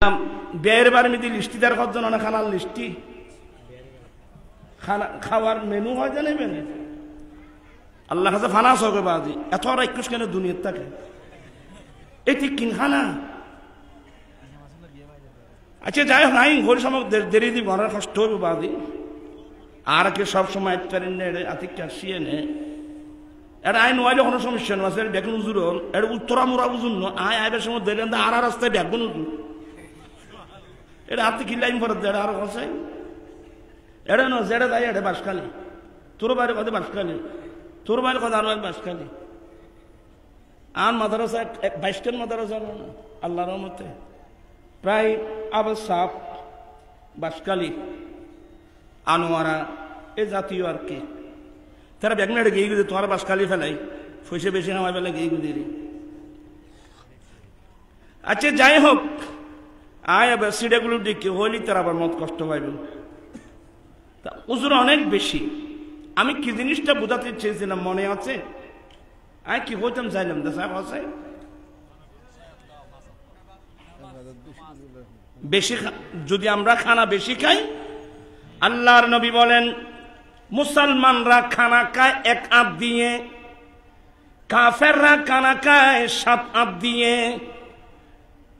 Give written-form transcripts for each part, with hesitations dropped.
বিয়ের বারে মিদি লিস্টি দেওয়ার কতজন অনেক খানার লিস্টি খানা খাওয়ার মেনু হয় জানেবেন আল্লাহ কাছে ফানা সকে বাজি এত আর একুশ কেন দুনিয়ার থাকে এটি কিন খানা আচ্ছা যাই হোক নাই ঘড়ি সময় দেরি দি ঘরের কষ্ট হইব বাজি আর কে সব সময় আতিক কাশিয়ে নে এটা আইন ওয়াইলে কোনো সমস্যা নেই আছে বেগুন উজুর হল এটা উত্তরা মুরা বুঝুন না আয় আইবের সময় দিলেন আর রাস্তায় বেগুন উজুর এটা হাতে কিল্লাইন ফরত দেয় আরো কষাই এটা ন যেটা যাই এটা বাসখালি তোর বাইরে কথা বাসখালি তোর বাইরে কথা আরো এক বাসখালি আর মাদ্রাসা 22টা মাদ্রাসা না আল্লাহর রহমতে প্রায় আবার সাপ বাসখালি আনোয়ারা এ জাতীয় আর কি তারা বেগনাটে গিয়ে গুদি তোমার বাসখালি ফেলাই পয়সা বেশি নামায় ফেলে গিয়ে গুদি আচ্ছা যাই হোক আয় আবার সিডাগুলো দিকে হইলি তার আবার মত কষ্ট পাইব তা উজুর অনেক বেশি আমি কি জিনিসটা বোঝাতে চেয়েছিলাম মনে আছে আয় কি হইতাম চাইলাম দা সাহেব আছে বেশি যদি আমরা খানা বেশি খাই আল্লাহর নবী বলেন মুসলমানরা খানা খায় 1 আধ দিয়ে কাফেররা খানা খায় 7 আধ দিয়ে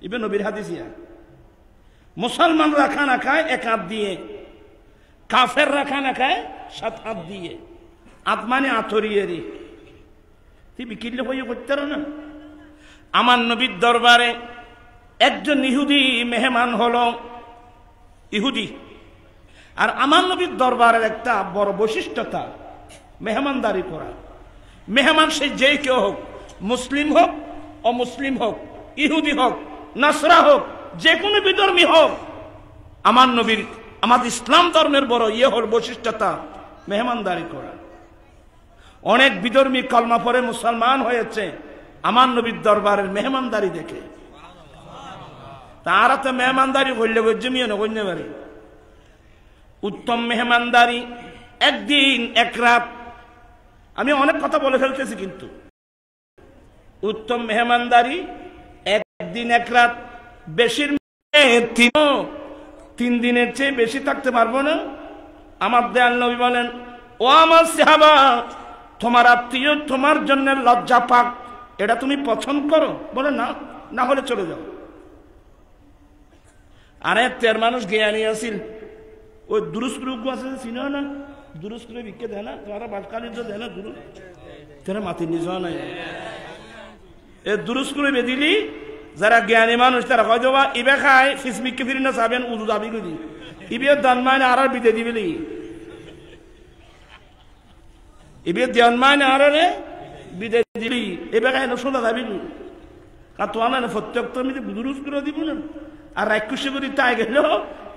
ইবে নবীর হাদিসিয়া মুসলমানরা খানা খায় 1 আধ দিয়ে কাফেররা খানা খায় 7 আধ দিয়ে আত্মানে আতরিয়েরি তুই বিকিলে হয়ে করতে না আমার নবীর দরবারে একজন ইহুদি মেহমান হলো ইহুদি আর আমার নবীর দরবারের একটা বড় বৈশিষ্ট্যতা মেহমানদারি করা মেহমান সে যেই কেউ হোক মুসলিম হোক অমুসলিম হোক ইহুদি হোক নাসরা হোক যে কোনো বিধর্মী হোক আমার নবীর আমাদের ইসলাম ধর্মের বড় হল বৈশিষ্ট্যতা মেহমানদারি করা অনেক বিধর্মী কলমা পড়ে মুসলমান হয়েছে আমার নবীর দরবারের মেহমানদারি দেখে তারা তো মেহমানদারি করলে জমিয়ে না করতে পারে উত্তম মেহমানদারি একদিন এক রাত আমি অনেক কথা বলে ফেলতেছি কিন্তু উত্তম মেহমানদারি একদিন এক রাত বেশির 3 দিনের চেয়ে বেশি থাকতে পারবো না আমার দয়াল নবী বলেন ও আমার সাহাবা তোমার আত্মীয় তোমার জন্য লজ্জা পাক এটা তুমি পছন্দ করো বলে না না হলে চলে যাও আরে তের মানুষ জ্ঞানী আসিল ওই দুরুস্ক্রুক আছে চিনো না দুরুস্ক্রু বিকে দেয় না তোমার বাটকালি তো দেয় না দুরু তেরা মাতি নিজ নাই এ দুরুস্ক্রু বেদিলি যারা জ্ঞানী মানুষ তারা কয় দেবা ইবে খায় ফিসমিককে ফিরি না চাবেন উদু দাবি করি ইবে দানমাইনে আর বিদে দিবি ইবে দানমাইনে আর রে বিদে দিবি এবে খায় না সোজা দাবি কারণ তোমার না প্রত্যেক তো আমি দুরুস্ক্রু দিব না আর রাক্ষসী করি তাই গেল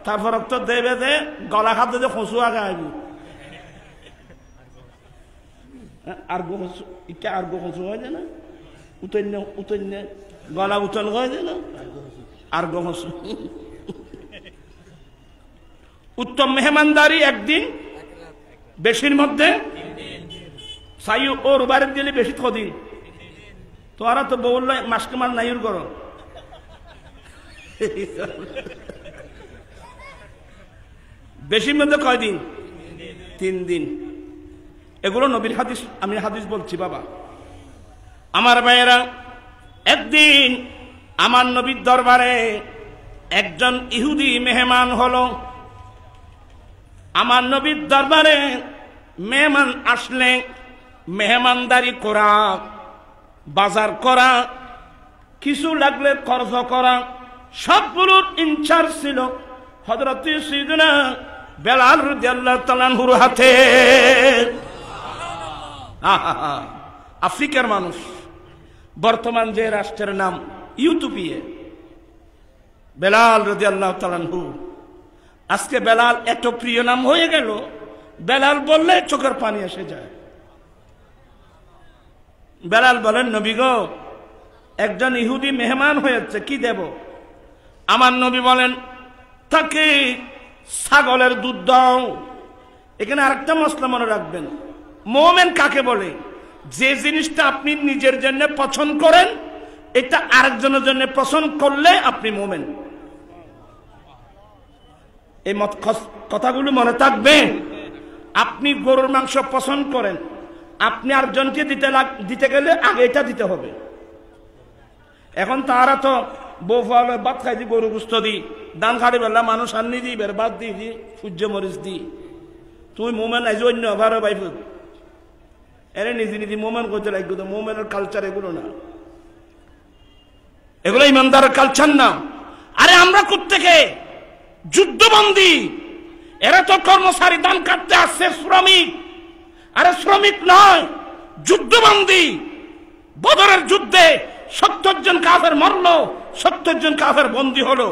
তারপর তো দেবে যে গলা খাদ্য যে খসুয়া গাইব আর্গো খসু ইটা আর্গো খসু হয় না উতন্য গলা উতল হয় না আর্গো খসু উত্তম মেহমানদারি একদিন বেশির মধ্যে সাই ওর বাড়ি দিলে বেশি কদিন তোরা তো বলল মাসকে মাস নাইর করো বেশির মধ্যে কয়দিন 3 দিন এগুলো নবীর হাদিস আমি হাদিস বলছি বাবা আমার ভাইয়েরা একদিন আমার নবীর দরবারে একজন ইহুদি মেহমান হলো আমার নবীর দরবারে মেহমান আসলে মেহমানদারি করা বাজার করা কিছু লাগলে খরচ করা সবগুলোর ইনচার্জ ছিল হযরত সাইয়েদনা বেলাল রাদিয়াল্লাহু তাআলা আনহুর হাতে আফ্রিকার মানুষ বর্তমান যে রাষ্ট্রের নাম ইউটোপিয়া বেলাল রাদিয়াল্লাহু তাআলা আনহু আজকে বেলাল এত প্রিয় নাম হয়ে গেল বেলাল বললে চোখের পানি এসে যায় বেলাল বলেন নবী গো একজন ইহুদি মেহমান হয়েছে কি দেব আমার নবী বলেন তাকে ছাগলের দুধ দাও এখানে আরেকটা মশলা মনে রাখবেন মুমিন কাকে বলে যে জিনিসটা আপনি নিজের জন্য পছন্দ করেন এটা আরেকজনের জন্য পছন্দ করলে আপনি মুমিন এই কথাগুলো মনে থাকবে। আপনি গরুর মাংস পছন্দ করেন, আপনি আরেকজনকে দিতে গেলে আগে এটা দিতে হবে। এখন তারা তো বউ ফালে ভাত খাই দি, গরু গুস্ত দি, দান খাড়ি বেলা মানুষ আনি দি, বেরবাদ দি সূর্য মরিচ দি। তুমি মোমেন আইজ অন্য ভালো বাইফুদ এরে নিজে নিজে মোমেন করতে লাগবে। তো মোমেনের কালচার এগুলো না, এগুলো ইমানদারের কালচার না। আরে আমরা কোত্থেকে যুদ্ধবন্দী, এরা তো কর্মচারী, দান কাটতে আসছে, শ্রমিক। আরে শ্রমিক নয়, যুদ্ধবন্দী। বদরের যুদ্ধে 70 জন কাফের মরল, 70 জন কাফের বন্দী হলো।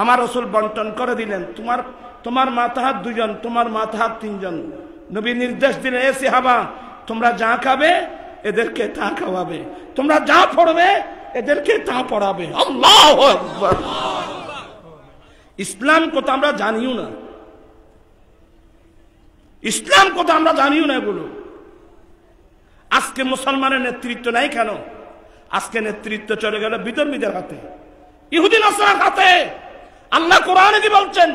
আমার রাসূল বন্টন করে দিলেন, তোমার মাতাহাত 2 জন, তোমার মাতাহাত 3 জন। নবী নির্দেশ দিলেন, এ সাহাবা তোমরা যা খাবে এদেরকে তা খাওয়াবে, তোমরা যা পড়বে এদেরকে তা পড়াবে। আল্লাহু আকবার। ইসলাম কথা আমরা জানিও না, ইসলাম কথা আমরা জানিও না এগুলো। আজকে মুসলমানের নেতৃত্ব নাই কেন? আজকে নেতৃত্ব চলে গেল বিধর্মীদের হাতে, ইহুদি নাসারার হাতে। আল্লাহ কোরআনে কি বলছেন?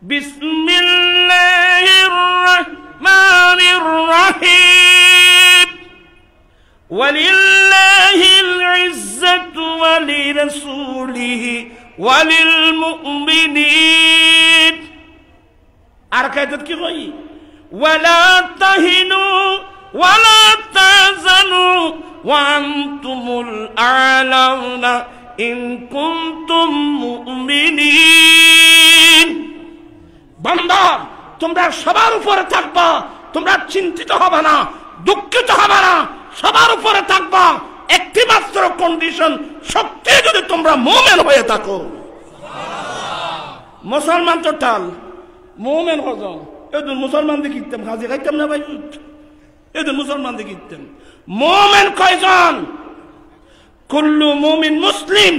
বিসমিল্লাহির রাহমানির রাহিম ওয়ালিল্লাহিল ইজ্জাতু ওয়ালিরাসূলিহি ওয়ালিল মুমিনিন। আর কায়দাত কি কই? ওয়ালা তাহিনু ওয়ালা তাহজানু ওয়া আনতুমুল আ'লাউনা ইন কুনতুম মুমিনিন। বান্দা তোমরা সবার উপরে থাকবা, তোমরা চিন্তিত হবে না, দুঃখিত হবে না, সবার উপরে থাকবা। একটি মাত্র কন্ডিশন, সত্যি যদি তোমরা মুমিন হয়ে থাকো। মুসলমান তো টাল, মুমিন হজ। এদের মুসলমান দিয়ে কিনতাম, হাজি খাইতাম না ভাই, এদের মুসলমান দিয়ে কিনতাম। মুমিন কয়জন? কুল্লু মুমিন মুসলিম,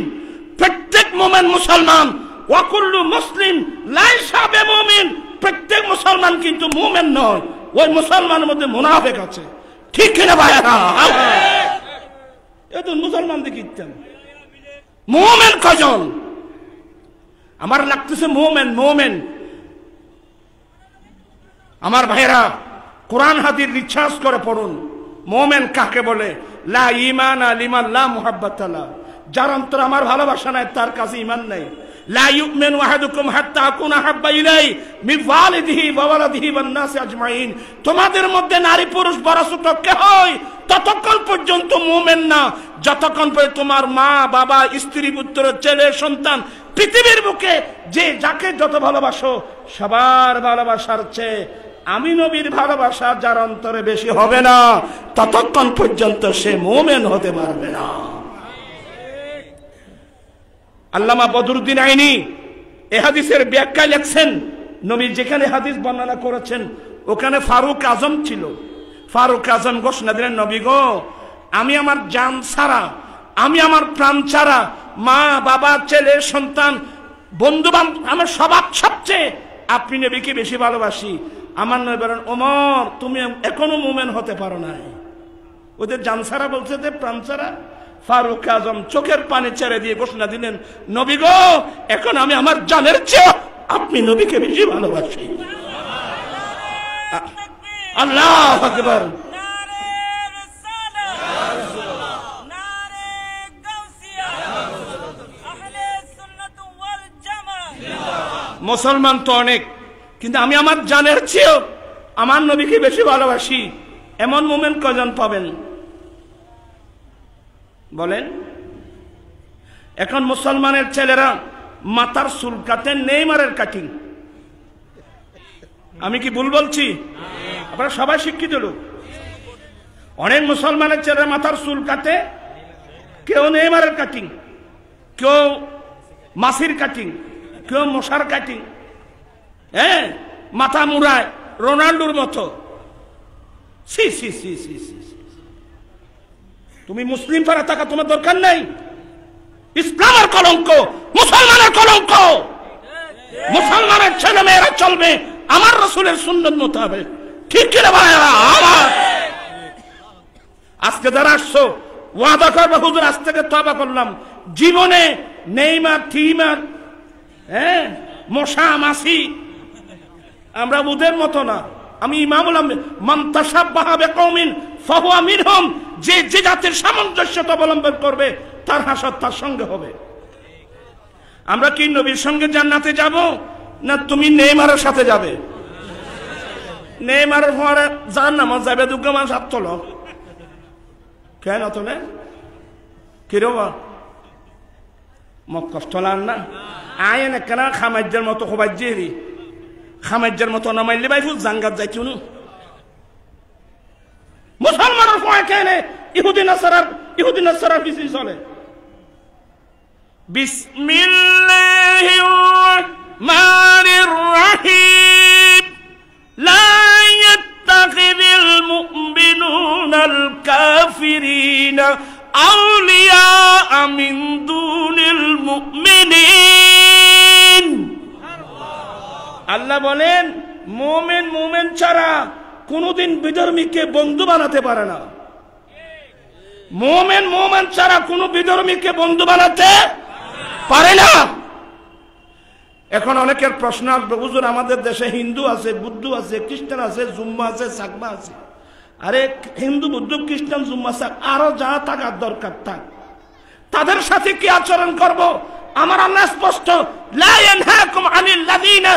প্রত্যেক মুমিন মুসলমান। ওয়া কুল্লু মুসলিম লাইসা বিমুমিন, প্রত্যেক মুসলমান কিন্তু মুমিন নয়, ওই মুসলমানের মধ্যে মুনাফিক আছে। ঠিক কিনা ভাইরা? এদের মুসলমান দিয়ে কিনতাম। মুমিন কয়জন? আমার লাগতেছে মুমিন মুমিন। আমার ভাইরা কোরআন হাদিস রিসার্চ করে পড়ুন, মুমিন কাকে বলে। লা ঈমানা লিমান লা মুহাব্বাতা লা, যার অন্তরে আমার ভালোবাসা নাই তার কাছে ঈমান নাই। লা ইউমিনু আহাদুকুম হাত্তা আকুনা হাব্বা ইলাইহি মিন ওয়ালিদিহি ওয়া ওয়ালাদিহি ওয়ান নাসি আজমাইন। তোমাদের মধ্যে নারী পুরুষ বড় ছোট কে হয় ততক্ষণ পর্যন্ত মুমিন না, যতক্ষণ পর্যন্ত তোমার মা বাবা স্ত্রী পুত্র ছেলে সন্তান পৃথিবীর বুকে যে যাকে যত ভালোবাসো সবার ভালোবাসার চেয়ে আমি নবীর ভালোবাসা যার অন্তরে বেশি হবে না, ততক্ষণ পর্যন্ত সে মুমিন হতে পারবে না। আল্লামা বদরুদ্দিন আইনি এ হাদিসের ব্যাখ্যা লিখছেন, নবী যেখানে হাদিস বর্ণনা করেছেন ওখানে ফারুক আজম ছিল। ফারুক আজম ঘোষণা দিলেন, নবী গো, আমি আমার জান ছাড়া, আমি আমার প্রাণ ছাড়া, মা বাবা ছেলে সন্তান বন্ধু বান্ধব, আমার সবার সবচেয়ে আপনি নবীকে বেশি ভালোবাসি। আমার নবী বলেন, ওমর তুমি এখনো মুমিন হতে পারো না। ওদের জান ছাড়া বলছে, প্রাণ ছাড়া। ফারুক আজম চোখের পানি ছেড়ে দিয়ে ঘোষণা দিলেন, নবী গো, এখন আমি আমার জানের চেয়ে আপনি নবীকে বেশি ভালোবাসি। আল্লাহু আকবার। মুসলমান তো অনেক, কিন্তু আমি আমার জানের চেয়েও আমার নবীকে বেশি ভালোবাসি, এমন মুমিন কয়জন পাবেন বলেন? এখন মুসলমানের ছেলেরা মাথার চুল কাটে নেইমারের কাটিং। আমি কি ভুল বলছি? আপনারা সবাই শিক্ষিত লোক। অনেক মুসলমানের ছেলেরা মাথার চুল কাটে, কেউ নেইমারের কাটিং, কেউ মাসির কাটিং, কেউ মশার কাটিং, হ্যাঁ, মাথা মুড়ায় রোনাল্ডোর মতো। সি সি সি সি সি। তুমি মুসলিম পাড়া থাকা তোমার দরকার নাই। ইসলামের কলঙ্ক, মুসলমানের কলঙ্ক। মুসলমানের ছেলে মেয়েরা চলবে আমার রাসূলের সুন্নাত মোতাবেক। ঠিক কি না ভাইরা? আজকে যারা আসছো ওয়াদা করবে, হুজুর আজ থেকে তওবা করলাম, জীবনে নেইমার থিমার, হ্যাঁ, মশা মাছি, আমরা ওদের মতো না। আমি ইমাম বললাম মান তাশাব্বাহা বিকওমিন ফাহুয়া মিনহুম, যে যে জাতির সামঞ্জস্যতা অবলম্বন করবে তার হাসর তার সঙ্গে হবে। আমরা কি নবীর সঙ্গে জান্নাতে যাব, না তুমি নেইমারের সাথে যাবে? নেইমারের পরে জাহান্নামে যাবে, দুঃখমান সাত তোলো কেন তোলে কিরবা মত কষ্ট লান না আয়েন একখানা খামাজ্যের মতো খোবাজ্যেরি খামাজ্যের মতো নামাইলে ভাই ফুল জাঙ্গাত যাইছ নু মুসলমানের পয় কেন ইহুদি নাসারার পিছিয়ে চলে। বিসমিল্লাহির রাহমানির রাহিম লা ইয়াত্তাখিযুল মুমিনুনাল কাফিরিনা আউলিয়া মিন দুনিল মুমিনিন। আল্লাহ বলেন মুমিন ছাড়া কোনদিন বিধর্মীকে বন্ধু বানাতে পারে না। মুমিন ছাড়া কোন বিধর্মীকে বন্ধু বানাতে পারে না। এখন অনেকের প্রশ্ন আসবে, হুজুর আমাদের দেশে হিন্দু আছে, বুদ্ধ আছে, খ্রিস্টান আছে, জুম্মা আছে, সাকমা আছে। আরে হিন্দু, বুদ্ধ, খ্রিস্টান, জুম্মা, সাক আরো যা থাকার দরকার থাক, তাদের সাথে কি আচরণ করব? আমার আল্লাহ স্পষ্ট, লা ইয়ানহাকুম আনিল লাযিনা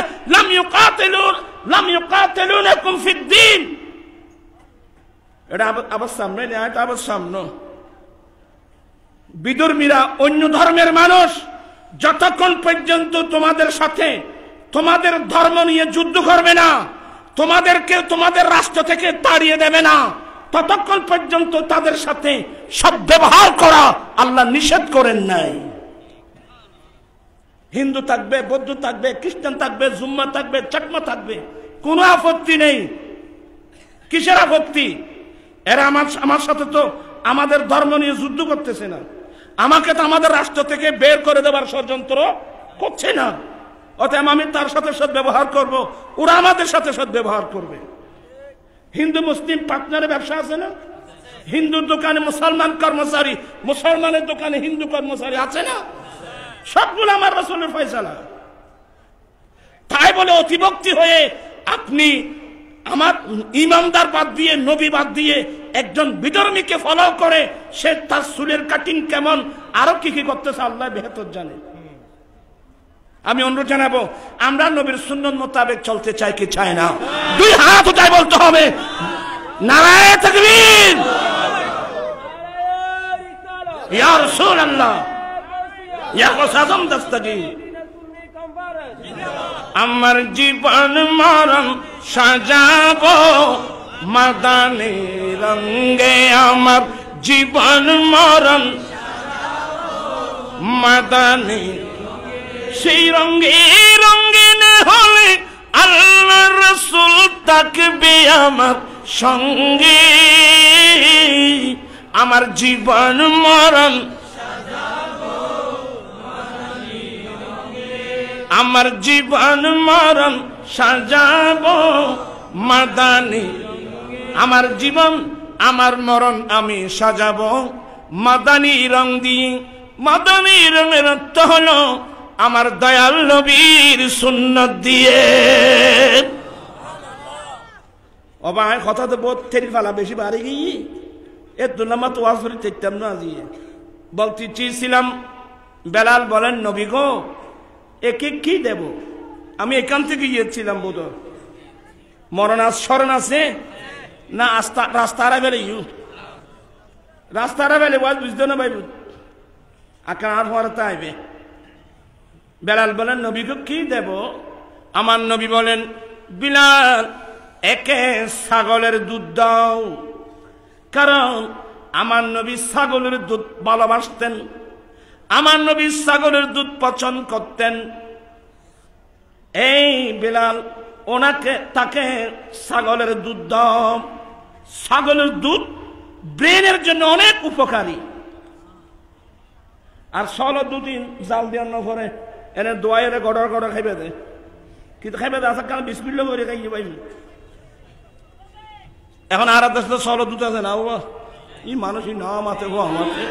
লাম ইউকাতিলুনাকুম ফিদ-দীন। এটা আবার সামনে, এটা আবার সামনে। বিধর্মীরা অন্য ধর্মের মানুষ যতক্ষণ পর্যন্ত তোমাদের সাথে তোমাদের ধর্ম নিয়ে যুদ্ধ করবে না, তোমাদেরকে তোমাদের রাষ্ট্র থেকে তাড়িয়ে দেবে না, ততক্ষণ পর্যন্ত তাদের সাথে সদ্ব্যবহার করা আল্লাহ নিষেধ করেন নাই। হিন্দু থাকবে, বৌদ্ধ থাকবে, খ্রিস্টান থাকবে, জুম্মা থাকবে, চাকমা থাকবে, কোনো আপত্তি নেই। কিসের আপত্তি? এরা আমার সাথে তো আমাদের ধর্ম নিয়ে যুদ্ধ করতেছে না, আমাকে তো আমাদের রাষ্ট্র থেকে বের করে দেবার ষড়যন্ত্র করছে না। অতএব আমি তার সাথে সদ্ব্যবহার করব, ওরা আমাদের সাথে সদ্ব্যবহার করবে। হিন্দু মুসলিম পার্টনারে ব্যবসা আছে না? হিন্দুর দোকানে মুসলমান কর্মচারী, মুসলমানের দোকানে হিন্দু কর্মচারী আছে না? সবগুলো আমার রাসূলের ফয়সালা। তাই বলে অতিভক্তি হয়ে আপনি আমার ইমানদার বাদ দিয়ে, নবী বাদ দিয়ে একজন বিধর্মীকে ফলো করে সে তার চুলের কাটিং কেমন, আরো কি কি করতেছে আল্লাহ বেহতর জানে। আমি অনুরোধ জানাবো, আমরা নবীর সুন্নত মোতাবেক চলতে চাই কি চাই না? দুই হাত উঠায় বলতে হবে নারায়ে তাকবীর, ইয়া রাসূলুল্লাহ, ইয়া কসম দস্তগীর। আমার জীবন মরণ সাজাবো মাদানী রঙে, আমার জীবন মরণ মাদানী, সেই রঙে রঙিন হলে আল্লাহ রাসূল থাকবে আমার সঙ্গে। আমার জীবন মরণ, আমার জীবন মরণ সাজাবো মাদানী, আমার জীবন আমার মরণ আমি সাজাবো মাদানী রং দিয়ে। মাদানী রঙের অর্থ হলো আমার দয়াল নবীর সুন্নত দিয়ে। ও ভাই কথা তো বহুত থেরি ফালা বেশি বাড়ি গিয়ে এর দুলামা তো ওয়াজ করে দেখতাম না। আজিয়ে বলতে চেয়েছিলাম, বেলাল বলেন নবী গো একে কি দেব? আমি এখান থেকে গিয়েছিলাম, বোধ মরণ স্মরণ আছে না? রাস্তারা বেলে রাস্তারা বেলে ওয়াজ বুঝতে না ভাই, আকার আর হওয়ার আইবে। বেলাল বলেন নবী গো কি দেব? আমার নবী বলেন, বিলাল একে ছাগলের দুধ দাও, কারণ আমার নবী ছাগলের দুধ ভালোবাসতেন, আমার নবী ছাগলের দুধ পছন্দ করতেন। এই বিলাল তাকে ছাগলের দুধ দাও। ছাগলের দুধ ব্রেনের জন্য অনেক উপকারী। আর সলো দুদিন জাল দেওয়ার পরে এনে দোয়াইরে গড়র গড়র খাইবে দে, কিন্তু খাইবে দে আসার কারণ বিস্কুট করে খাইয়ে পাইবি। এখন আর দেশে সলো দুধ আছে না? বাবা ই মানুষই না মাতে গো, আমাতে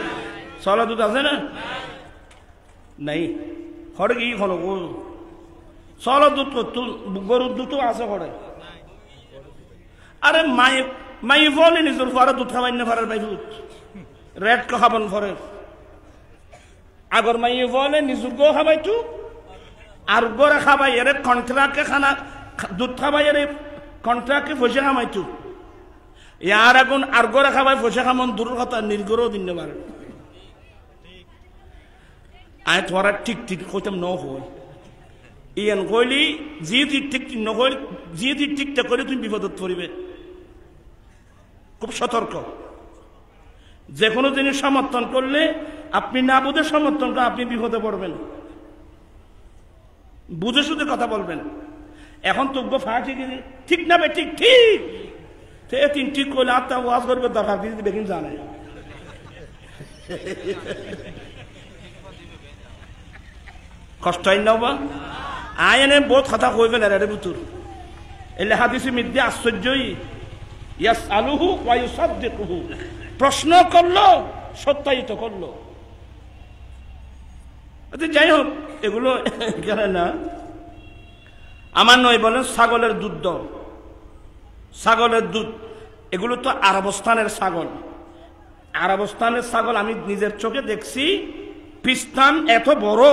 সলো দুধ আছে না? নাই হরে কি হলো গো, চলো দুধ গরুর দুধও আছে করে আরে মাই বলে নিজের পরে দুধ খাবাই না পারার ভাই দুধ রেড খাবান পরে আগর মাই বলে নিজের গো খাবাই তু আর গোরা খাবাই এর কন্ট্রাক্টে খানা দুধ খাবাই এর কন্ট্রাক্টে পয়সা খামাই তু ইয়ার আগুন আর গোরা খাবাই পয়সা খামন দূর কথা নির্গরও দিন পারে আয় তোরা ঠিক ঠিক কইতাম ন হয় ইয়ান কইলি জি ঠিক ঠিক নকল জি ঠিকটা করে তুমি বিপদত পড়িবে খুব সতর্ক যে কোনো জিনিস সমর্থন করলে আপনি না বুঝে সমর্থন করে আপনি বিপদে পড়বেন বুঝে শুধু কথা বলবেন এখন তো ফাঁকি ঠিক না বে ঠিক ঠিক তিন ঠিক করলে আত্মা ওয়াজ করবে দরকার দিদি বেকিন জানে কষ্ট হয় না বা আয়নে বহুত কথা কই ফেলে রে বুতুর এলে হাদিসে মিদ্যে আশ্চর্যই ইয়াস আলুহু ওয়া ইউসাদ্দিকুহু প্রশ্ন করলো সত্যায়িত করলো আচ্ছা যাই হোক এগুলো কেন না আমার নয় বলেন ছাগলের দুধ দাও ছাগলের দুধ এগুলো তো আরবস্থানের ছাগল আরবস্থানের ছাগল আমি নিজের চোখে দেখছি পিস্তান এত বড়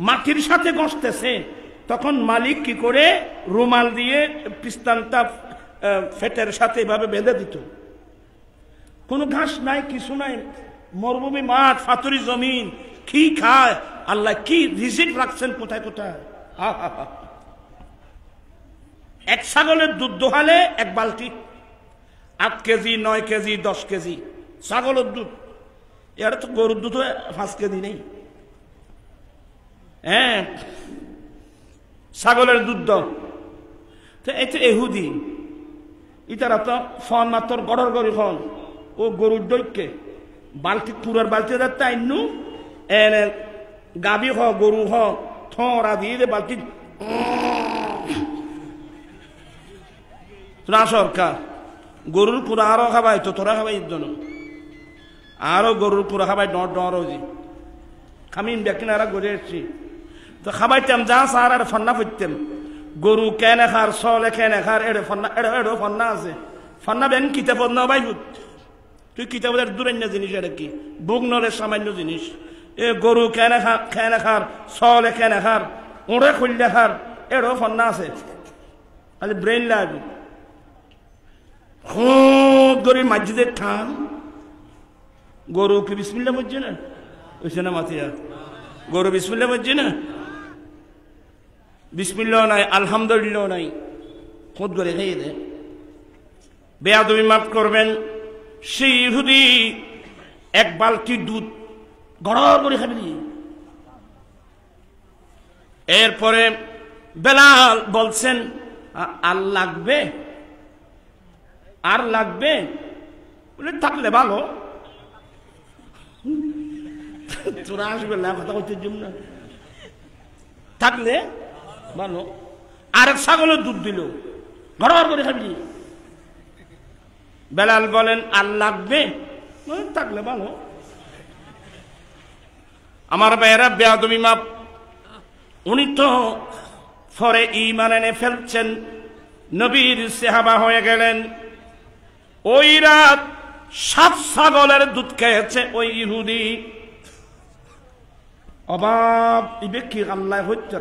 মাটির সাথে গসতেছে তখন মালিক কি করে রুমাল দিয়ে পিস্তানটা ফেটের সাথে এভাবে বেঁধে দিত কোনো ঘাস নাই কিছু নাই মরুভূমি মাঠ ফাতুরি জমিন কি খায় আল্লাহ কি রিজিক রাখছেন কোথায় কোথায় এক ছাগলের দুধ দোহালে এক বালতি 8 কেজি 9 কেজি 10 কেজি ছাগলের দুধ এর তো গরুর দুধ 5 কেজি নেই হ্যাঁ ছাগলের দুধ দাও তো এই তো এহুদি ইতারা তো ফন মাত্র গড়র গড়ি ফন ও গরুর দৈক্যে বালতি পুরার বালতি তাই নু এনে গাবি হ গরু হ থরা দিয়ে বালতি তোরা সরকার গরুর পুরা আরো খাবাই তো তোরা খাবাই জন্য আরো গরুর পুরা খাবাই ডর ডর আমি ব্যক্তিন আর গড়ে এসছি তো খাবাইতাম যা সার আর ফন্না ফুটতাম গরু কেনে খার চলে কেনে খার এড়ে ফন্না এড়ে ফন্না আছে ফন্না বেন কিতাব না ভাই তুই কিতাবের দূরান্য জিনিস এটা কি বুক নলে সামান্য জিনিস এ গরু কেনে খার চলে কেনে খার ওড়ে খুললে খার এড়ো ফন্না আছে খালি ব্রেন লাগবে খুব গরিব মসজিদের ঠান গরু কি বিসমিল্লাহ বলছে না ওইছে না মাতিয়া গরু বিসমিল্লাহ বলছে না বিসমিল্লাহ নাই আলহামদুলিল্লাহ নাই খুদ করে খেয়ে দে বেয়াদবি মাফ করবেন সেই ইহুদি এক বালতি দুধ গড় করে খাবি এরপরে বেলাল বলছেন আর লাগবে আর লাগবে বলে থাকলে ভালো তোরা আসবে না কথা হচ্ছে জন্য থাকলে ভালো আরেক ছাগলের দুধ দিল ঘর করে খাবি বেলাল বলেন আর লাগবে থাকলে ভালো আমার ভাইয়েরা বেয়াদবি মাপ উনি তো ফরে ঈমান এনে ফেলছেন নবীর সাহাবা হয়ে গেলেন ওই রাত 7 ছাগলের দুধ খেয়েছে ওই ইহুদি অবাক এই ব্যক্তি আল্লাহ হচ্ছে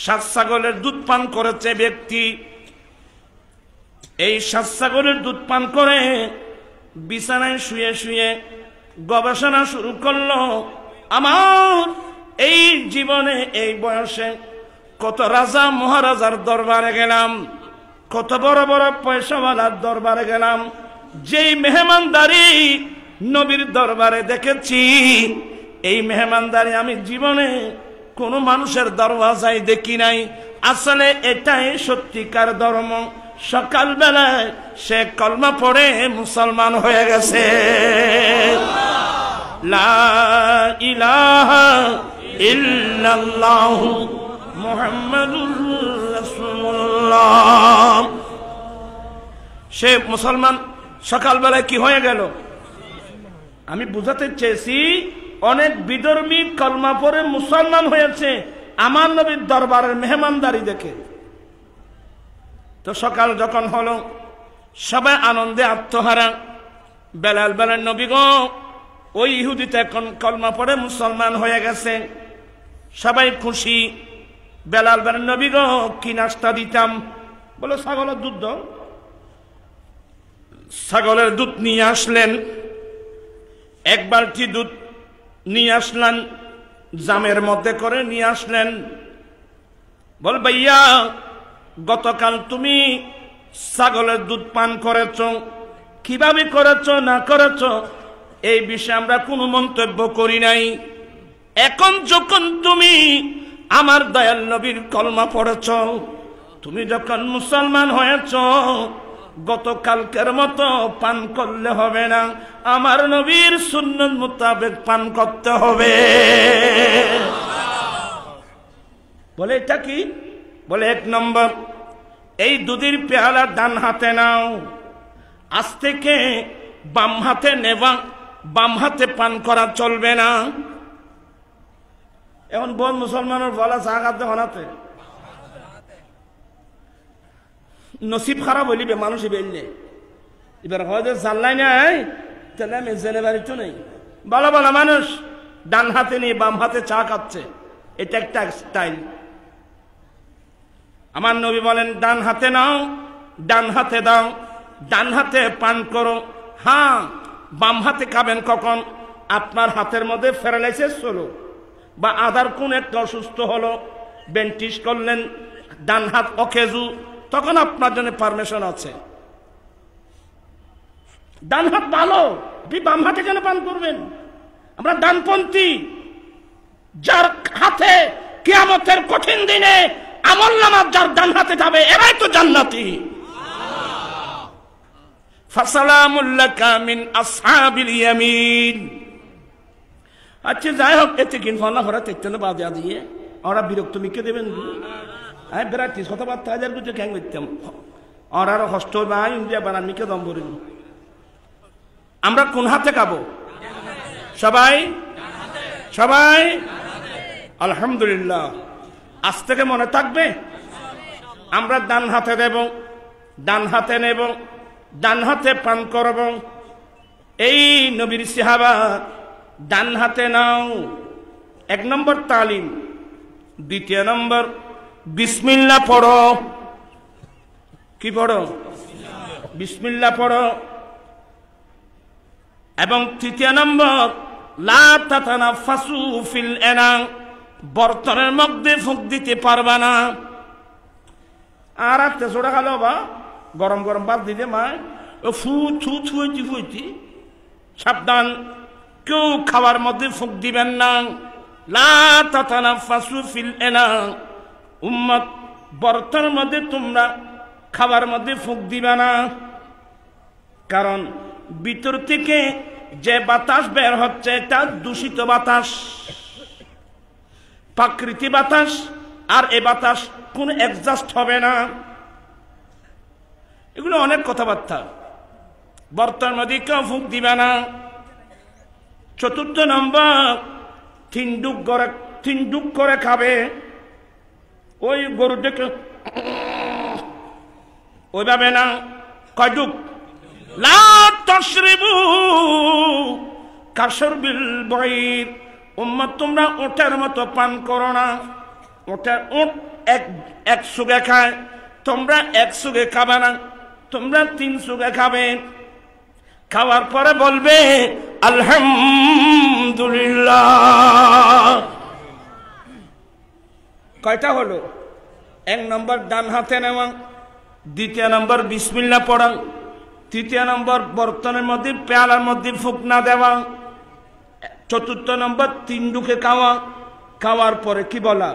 7 ছাগলের দুধ পান করেছে ব্যক্তি এই 7 ছাগলের দুধ পান করে বিছানায় শুয়ে শুয়ে গবেষণা শুরু করলো আমার এই জীবনে এই বয়সে কত রাজা মহারাজার দরবারে গেলাম কত বড় বড় পয়সাওয়ালার দরবারে গেলাম যেই মেহমানদারি নবীর দরবারে দেখেছি এই মেহমানদারি আমি জীবনে কোনো মানুষের দরওয়াজায় দেখি নাই আসলে এটাই সত্যিকার ধর্ম সকালবেলায় সে কলমা পড়ে মুসলমান হয়ে গেছে লা ইলাহা ইল্লাল্লাহু মুহাম্মাদুর রাসূলুল্লাহ সে মুসলমান সকালবেলায় কি হয়ে গেল আমি বুঝাতে চেয়েছি অনেক বিধর্মী কলমা পড়ে মুসলমান হয়েছে আমার নবীর দরবারের মেহমানদারি দেখে। তো সকাল যখন হলো সবাই আনন্দে আত্মহারা। বেলাল বলেন, নবী গো, ওই ইহুদিতে এখন কলমা পড়ে মুসলমান হয়ে গেছে, সবাই খুশি। বেলাল বলেন, নবী গো, কি নাস্তা দিতাম? বলে, ছাগলের দুধ দাও। ছাগলের দুধ নিয়ে আসলেন, এক বালতি দুধ নিয়ে আসলেন, জামের মধ্যে করে নিয়ে আসলেন। বল, ভাইয়া, গতকাল তুমি ছাগলের দুধ পান করেছ, কিভাবে করেছ না করেছ এই বিষয়ে আমরা কোনো মন্তব্য করি নাই। এখন যখন তুমি আমার দয়াল নবীর কলমা পড়েছ, তুমি যখন মুসলমান হয়েছ, গতকালকের মতো পান করলে হবে না, আমার নবীর সুন্নত মোতাবেক পান করতে হবে। বলে, এটা কি? বলে, এক নম্বর, এই দুধের পেয়ালা ডান হাতে নাও, আজ থেকে বাম হাতে নেবা, বাম হাতে পান করা চলবে না। এখন বল মুসলমানের বলা চা খাতে হনাতে নসিব খারাপ হইলিবে মানুষ বেললে এবার হয়তো জানলাই নাই, তাহলে আমি জেনে বাড়িতে নেই। ভালো ভালো মানুষ ডান হাতে নিয়ে বাম হাতে চা খাচ্ছে, এটা একটা স্টাইল। আমার নবী বলেন, ডান হাতে নাও, ডান হাতে দাও, ডান হাতে পান করো। হ্যাঁ, বাম হাতে খাবেন কখন? আপনার হাতের মধ্যে প্যারালাইসিস হলো বা আধার কোন একটা অসুস্থ হলো, বেন্টিস করলেন, ডান হাত অকেজু, তখন আপনার জন্য পারমিশন আছে। ডান হাত ভালো, আপনি বাম হাতে কেন পান করবেন? আমরা ডানপন্থী, যার হাতে কিয়ামতের কঠিন দিনে আমলনামা যার ডান হাতে যাবে, এরাই তো জান্নাতি। ফাসালামুল লাকা মিন আসহাবিল ইয়ামিন। আচ্ছা, যাই হোক, এতে কিন ফলা ভরা তেতনে বাজা দিয়ে ওরা বিরক্ত মিকে দেবেন। আমি বিরাট কথাবার্তা হাজার দুটো ক্যাং করতাম, ওর আরো হস্ত বা ইন্ডিয়া বানান মিকে দম ভরিল। আমরা কোন হাতে খাবো? সবাই সবাই আলহামদুলিল্লাহ। আজ থেকে মনে থাকবে, আমরা ডান হাতে দেব, ডান হাতে নেব, ডান হাতে পান করব। এই নবীর সাহাবা ডান হাতে নাও, এক নম্বর তালিম। দ্বিতীয় নম্বর, বিসমিল্লাহ পড়ো। কি পড়ো? বিসমিল্লাহ পড়ো। এবং তৃতীয় নম্বর, লা তাতানাফাসু ফিল ইনা, বর্তনের মধ্যে ফুঁক দিতে পারবা না। আর আত্মে ছোড়া খালো বা গরম গরম ভাত দিতে মা ফু থু থুইতি ফুইতি, সাবধান, কেউ খাওয়ার মধ্যে ফুঁক দিবেন না। লা তাতানাফাসু ফিল ইনা, উম্মত, বর্তনের মধ্যে তোমরা খাবার মধ্যে ফুঁক দিবা না। কারণ ভিতর থেকে যে বাতাস বের হচ্ছে এটা দূষিত বাতাস, প্রাকৃতিক বাতাস, আর এ বাতাস কোন অ্যাডজাস্ট হবে না। এগুলো অনেক কথাবার্তা। বর্তমান মধ্যে কেউ ফুঁক দিবে না। চতুর্থ নম্বর, তিন ডুক করে খাবে। ওই গরু দেখে ওইভাবে না, কয় ডুক। লা তাশরিবু কাশরবিল বাইর, উম্মত তোমরা ওটের মতো পান করো না। ওট এক সুগে খায়, তোমরা এক সুগে খাবে না, তোমরা 3 সুগে খাবে। খাওয়ার পরে বলবে আলহামদুলিল্লাহ। কয়টা হলো? 1 নম্বর ডান হাতে নেওয়া, দ্বিতীয় নম্বর বিসমিল্লাহ পড়া, তৃতীয় নম্বর বর্তনের মধ্যে পেয়ালার মধ্যে ফুঁক না দেওয়া, চতুর্থ নম্বর 3 ডুকে খাওয়া। খাওয়ার পরে কি বলা?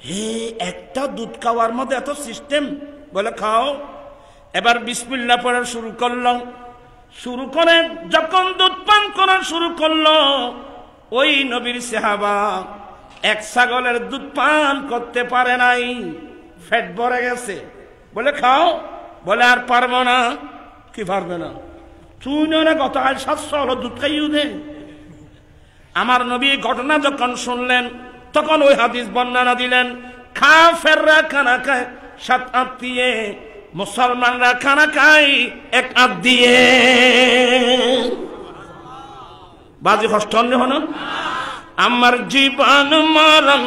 হে, একটা দুধ খাওয়ার মধ্যে এত সিস্টেম, বলে খাও। এবার বিসমিল্লাহ পড়া শুরু করলাম। শুরু করে যখন দুধ পান করা শুরু করলো, ওই নবীর সাহাবা এক ছাগলের দুধ পান করতে পারে নাই, ফ্যাট ভরে গেছে। বলে খাও, বলে আর পারবো না। কি পারবে না? তুই না গত 700 হলো দুধ খাইও দে। আমার নবী ঘটনা যখন শুনলেন, তখন ওই হাদিস বর্ণনা দিলেন, কাফেররা খানা খায় 7 হাত দিয়ে, মুসলমানরা খানা খায় 1 হাত দিয়ে। বাজি কষ্ট হন। আমার জীবন মরণ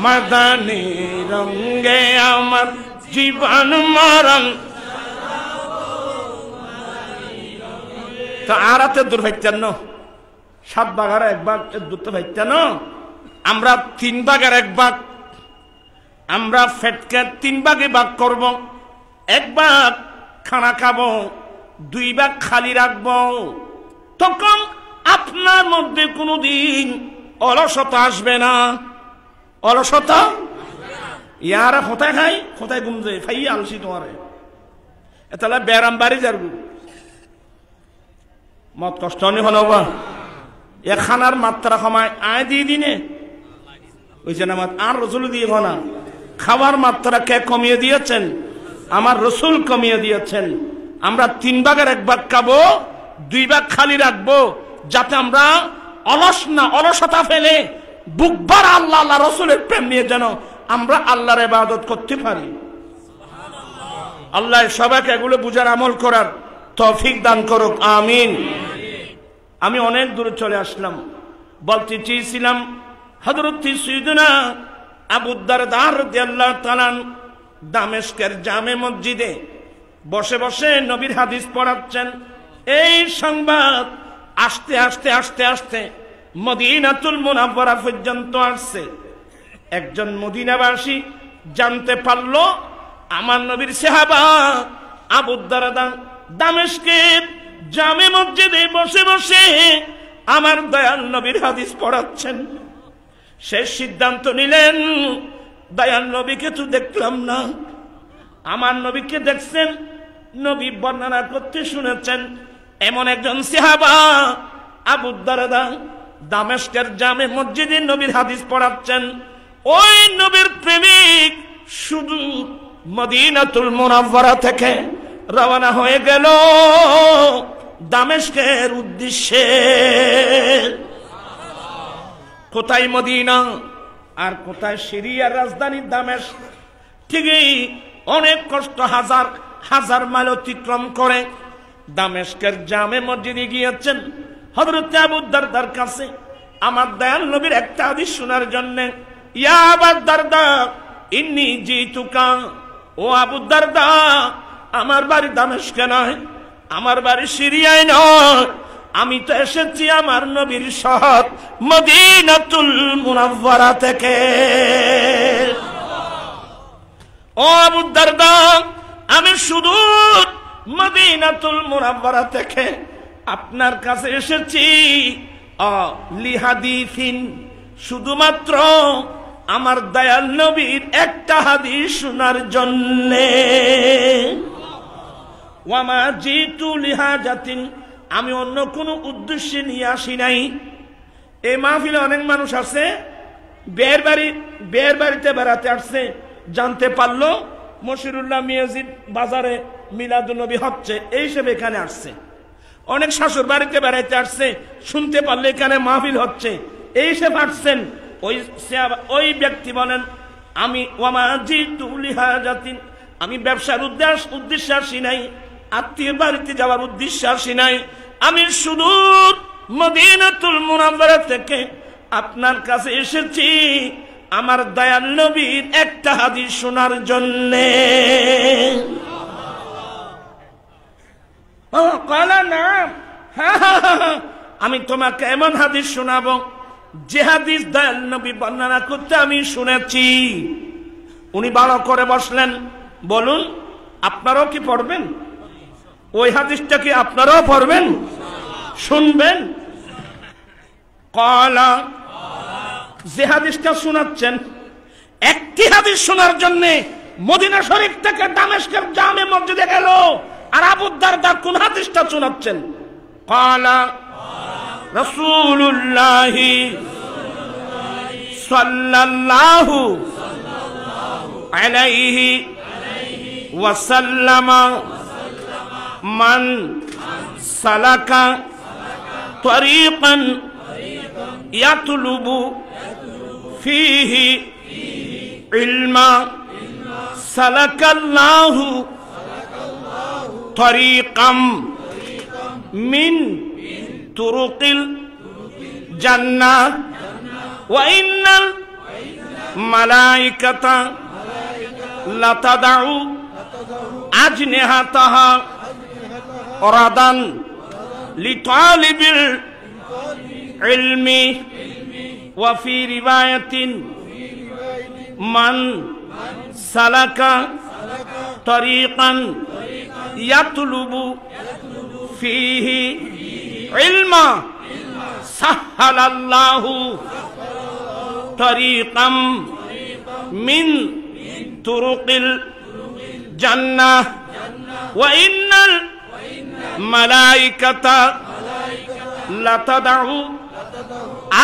মাদানী রঙে, আমার জীবন মরণ। তো আরাতে দূর ভাইতেন না, 7 ভাগের 1 ভাগ দূর তো ভাইতেন না। আমরা 3 ভাগের 1 ভাগ, আমরা ফেটকে 3 ভাগে ভাগ করব। 1 ভাগ খানা খাবো, 2 ভাগ খালি রাখবো। তখন আপনার মধ্যে কোনোদিন অলসতা আসবে না। অলসতা ইয়ারা কোথায় খাই, কোথায় ঘুম যায়, খাই আলসি তোমার এতলা ব্যারাম বাড়ি যার মত কষ্ট নেই হলো বা এ খানার মাত্রা কমায় আয় দিয়ে দিনে ওইছে না। আর রসুল দিয়ে না, খাওয়ার মাত্রা কে কমিয়ে দিয়েছেন? আমার রসুল কমিয়ে দিয়েছেন। আমরা 3 ভাগের 1 ভাগ খাবো, 2 ভাগ খালি রাখবো, যাতে আমরা অলস না, অলসতা ফেলে বুকবার আল্লাহ আল্লাহ রসুলের প্রেম নিয়ে যেন আমরা আল্লাহর ইবাদত করতে পারি। আল্লাহ সবাইকে এগুলো বুঝার আমল করার তৌফিক দান করুক, আমিন। আমি অনেক দূরে চলে আসলাম। বলতে চেয়েছিলাম হযরত সাইয়্যিদুনা আবু দারদা রাদিয়াল্লাহু তাআলা দামেস্কের জামে মসজিদে বসে বসে নবীর হাদিস পড়াচ্ছেন। এই সংবাদ আস্তে আস্তে আস্তে আস্তে মদিনাতুল মুনাওয়ারা পর্যন্ত আসছে। একজন মদিনাবাসী জানতে পারল আমার নবীর সাহাবা আবু দারদা দামেস্কের জামে মসজিদে বসে বসে আমার দয়াল নবীর হাদিস পড়াচ্ছেন। সে সিদ্ধান্ত নিলেন, দয়াল নবীকে তো দেখলাম না, আমার নবীকে দেখছেন, নবী বর্ণনা করতে শুনেছেন। এমন একজন সাহাবা আবু দারদা দামেস্কের জামে মসজিদে নবীর হাদিস পড়াচ্ছেন। ওই নবীর প্রেমিক শুধু মদিনাতুল মুনাওয়ারা থেকে রওনা হয়ে গেল দামেস্কের উদ্দেশ্যে। কোথায় মদিনা আর কোথায় সিরিয়ার রাজধানী দামেস্ক। ঠিকই অনেক কষ্ট, হাজার হাজার মাইল অতিক্রম করে দামেস্কের জামে মসজিদে গিয়েছেন হযরত আবু দারদার কাছে আমার দয়াল নবীর একটা হাদিস শোনার জন্য। ইয়া আবু দারদা ইন্নী জিতুকা, ও আবু দারদা আমার বাড়ি দামেস্কে নয়, আমার বাড়ি সিরিয়ায় নয়, আমি তো এসেছি আমার নবীর শহর মদিনাতুল মুনাওয়ারা থেকে। ও আবু দারদা আমি শুধু মদিনাতুল মুনাওয়ারা থেকে আপনার কাছে এসেছি লিহাদিসিন, শুধুমাত্র আমার দয়াল নবীর একটা হাদিস শোনার জন্যে। ওয়ামা জিতু লিহাজাতিন, আমি অন্য কোনো উদ্দেশ্যে নিয়ে আসি নাই। এই মাহফিলে অনেক মানুষ আছে বের বাড়িতে বেড়াতে আসছে, জানতে পারলো মশিরুল্লাহ মিয়াজিদ বাজারে মিলাদুন্নবী হচ্ছে, এই হিসেবে এখানে আসছে। অনেক শাশুর বাড়িতে বেড়াইতে আসছে, শুনতে পারলে এখানে মাহফিল হচ্ছে, এই হিসেবে আসছেন। ওই ব্যক্তি বলেন আমি ওয়ামা জিতু লিহাজাতিন, আমি ব্যবসার উদ্দেশ্যে আসি নাই, আত্মীয় বাড়িতে যাওয়ার উদ্দেশ্যে আসি নাই, আমি শুধু মদিনাতুল মুনাওয়ারা থেকে আপনার কাছে এসেছি আমার দয়াল নবীর একটা হাদিস শোনার জন্যে। আমি তোমাকে এমন হাদিস শোনাবো যে হাদিস দয়াল নবী বর্ণনা করতে আমি শুনেছি। উনি বড় করে বসলেন, বলুন আপনারাও কি পড়বেন? ওই হাদিসটা কি আপনারাও পড়বেন, শুনবেন? কলা, যে হাদিসটা শোনাচ্ছেন, একটি হাদিস শোনার জন্য মদিনা শরীফ থেকে দামেস্কের জামে মসজিদে গেল, আর আবু দারদা কোন হাদিসটা শোনাচ্ছেন? কলা রাসূলুল্লাহ সাল্লাল্লাহু আলাইহি ওয়াসাল্লাম মান সালাকা তরিকান ইয়াতলুবু ফিহি ইলমা সালাকাল্লাহু তরিকাম মিন তুরুকিল জান্নাহ ওয়া ইন্নাল মালাইকাতা লাতাদাউ আজনিহাতাহা রাদান লিতালিবিল ইলমি ওয়া ফি রিওয়ায়াতিন মান সালাকা তরিকান ইয়াতলুবু ফিহি ইলমা সাহালাল্লাহু তরিকাম মিন তুরুকিল জান্নাহ ওয়া ইন্নাল মালাইকাতা লাতাদাউ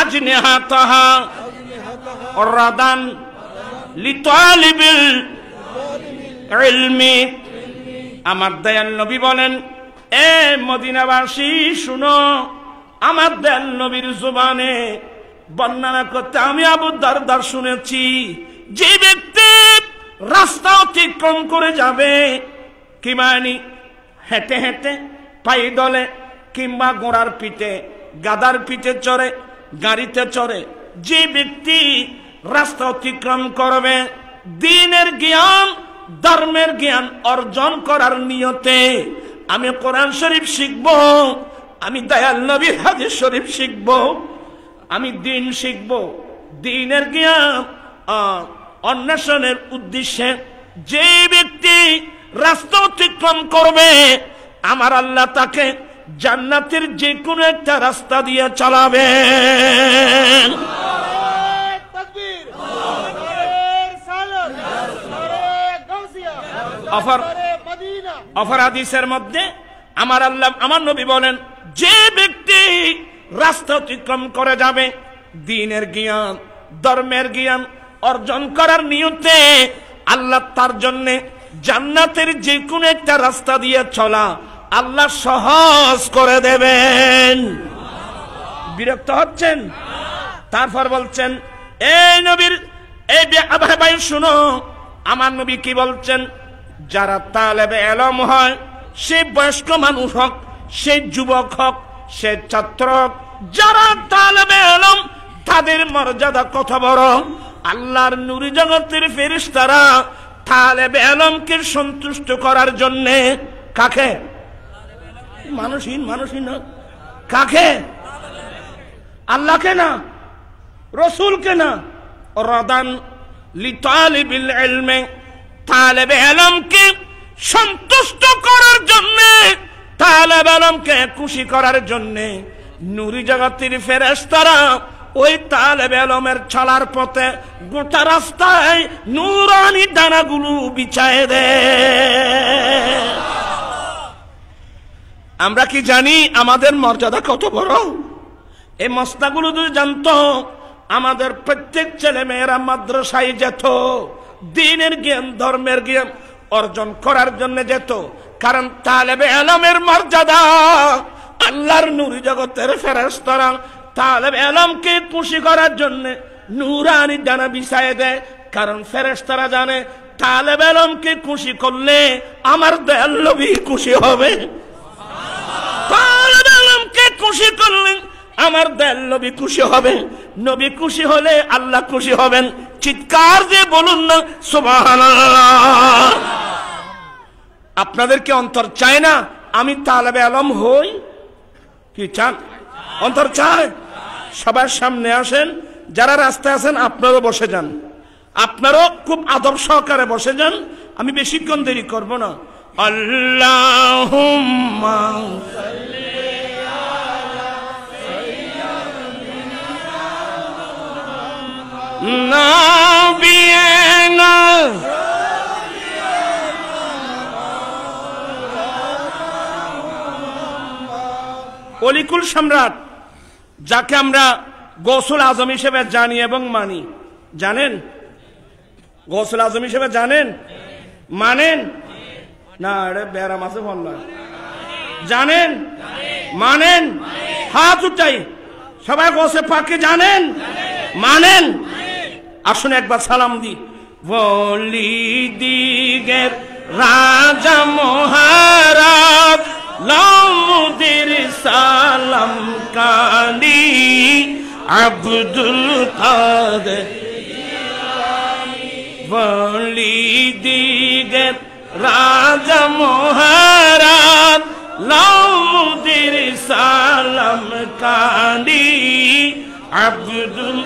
আজনিহাতাহা রাদান লিতালিবিল ইলমি। আমার দয়াল নবী বলেন, এ মদিনাবাসী শুনো, আমার দয়াল নবীর জবানে বর্ণনা করতে আমি আবু দারদার শুনেছি, যে ব্যক্তি রাস্তা অতিক্রম করে যাবে, কি মানে হেঁটে হেঁটে পাইদলে কিংবা ঘোড়ার পিঠে গাদার পিঠে চড়ে গাড়িতে চড়ে, যে ব্যক্তি রাস্তা অতিক্রম করবে দ্বীনের জ্ঞান ধর্মের জ্ঞান অর্জন করার নিয়তে, আমি কোরআন শরীফ শিখব, আমি দয়াল নবীর হাদিস শরীফ শিখব, আমি দ্বীন শিখব, দ্বীনের জ্ঞান অন্বেষণের উদ্দেশ্যে যে ব্যক্তি রাস্তা অতিক্রম করবে, আমার আল্লাহ তাকে জান্নাতের যে কোনো একটা রাস্তা দিয়ে চালাবেন। অফার হাদিসের মধ্যে আমার আল্লাহ আমার নবী বলেন, যে ব্যক্তি রাস্তা অতিক্রম করে যাবে দ্বীনের জ্ঞান ধর্মের জ্ঞান অর্জন করার নিয়তে, আল্লাহ তার জন্য জান্নাতের যে কোনো একটা রাস্তা দিয়ে চলা আল্লাহ সহজ করে দেবেন। বিরক্ত হচ্ছেন? তারপর বলছেন, এই নবীর এই ভাই শুনো, আমার নবী কি বলছেন, যারা তালেবে ইলম হয়, সে বয়স্ক মানুষ হোক, সে যুবক হোক, সে ছাত্র হোক, যারা তালেবে ইলম তাদের মর্যাদা কত বড়। আল্লাহর নূরি জগতের ফেরেশতারা তালেবে ইলমকে সন্তুষ্ট করার জন্য কাকে? মানুষহীন কাকে? আল্লাহকে না, রসুলকে না। রাদান লিতালিবিল ইলমি, তালেবে ইলমকে সন্তুষ্ট করার জন্য, তালেবে ইলমকে খুশি করার জন্য নূরি জগতের ফেরেশতারা ওই তালেবে ইলমের চলার পথে গোটা রাস্তায় নূরানি দানাগুলো বিছায়ে দেয়। আমরা কি জানি আমাদের মর্যাদা কত বড়? এই মস্তাগুলো যদি জানতো, আমাদের প্রত্যেক ছেলে মেয়েরা মাদ্রাসায় যেত, দ্বীনের জ্ঞান ধর্মের জ্ঞান অর্জন করার জন্য যেত। কারণ তালেবে ইলমের মর্যাদা আল্লাহর নূরি জগতের ফেরেশতারা তালেবে ইলমকে খুশি করার জন্য নূরানি ডানা বিছায়ে দেয়। কারণ ফেরেশতারা জানে তালেবে ইলমকে খুশি করলে আমার দয়াল নবী খুশি হবে, তালেবে ইলমকে খুশি করলে আমার দয়াল নবী খুশি হবে, নবী খুশি হলে আল্লাহ খুশি হবেন। চিৎকার দিয়ে বলুন না সুবহানাল্লাহ। আপনাদের কি অন্তর চায় না আমি তালেবে ইলম হই? কি চান? অন্তর চায়? সবার সামনে আসেন, যারা রাস্তায় আছেন আপনারও বসে যান, আপনারও খুব আদব সহকারে বসে যান, আমি বেশিক্ষণ দেরি করব না। আল্লাহুম্মা নাবিয়ানা অলিকুল সম্রাট, যাকে আমরা গৌসুল আজম হিসেবে জানি এবং মানি। জানেন গৌসুল আজম হিসেবে জানেন, মানেন না? এটা বেড়াম আছে বললাম। জানেন, মানেন? হাত উঠাই সবাই গোসে পাককে জানেন, মানেন? আসুন একবার সালাম দি। বলি দিগের রাজা মহারাজ লাউদের সালাম কানি আব্দুল কাদের। বলি দিগের রাজা মহারাজ লাউদের সালাম কানি আব্দুল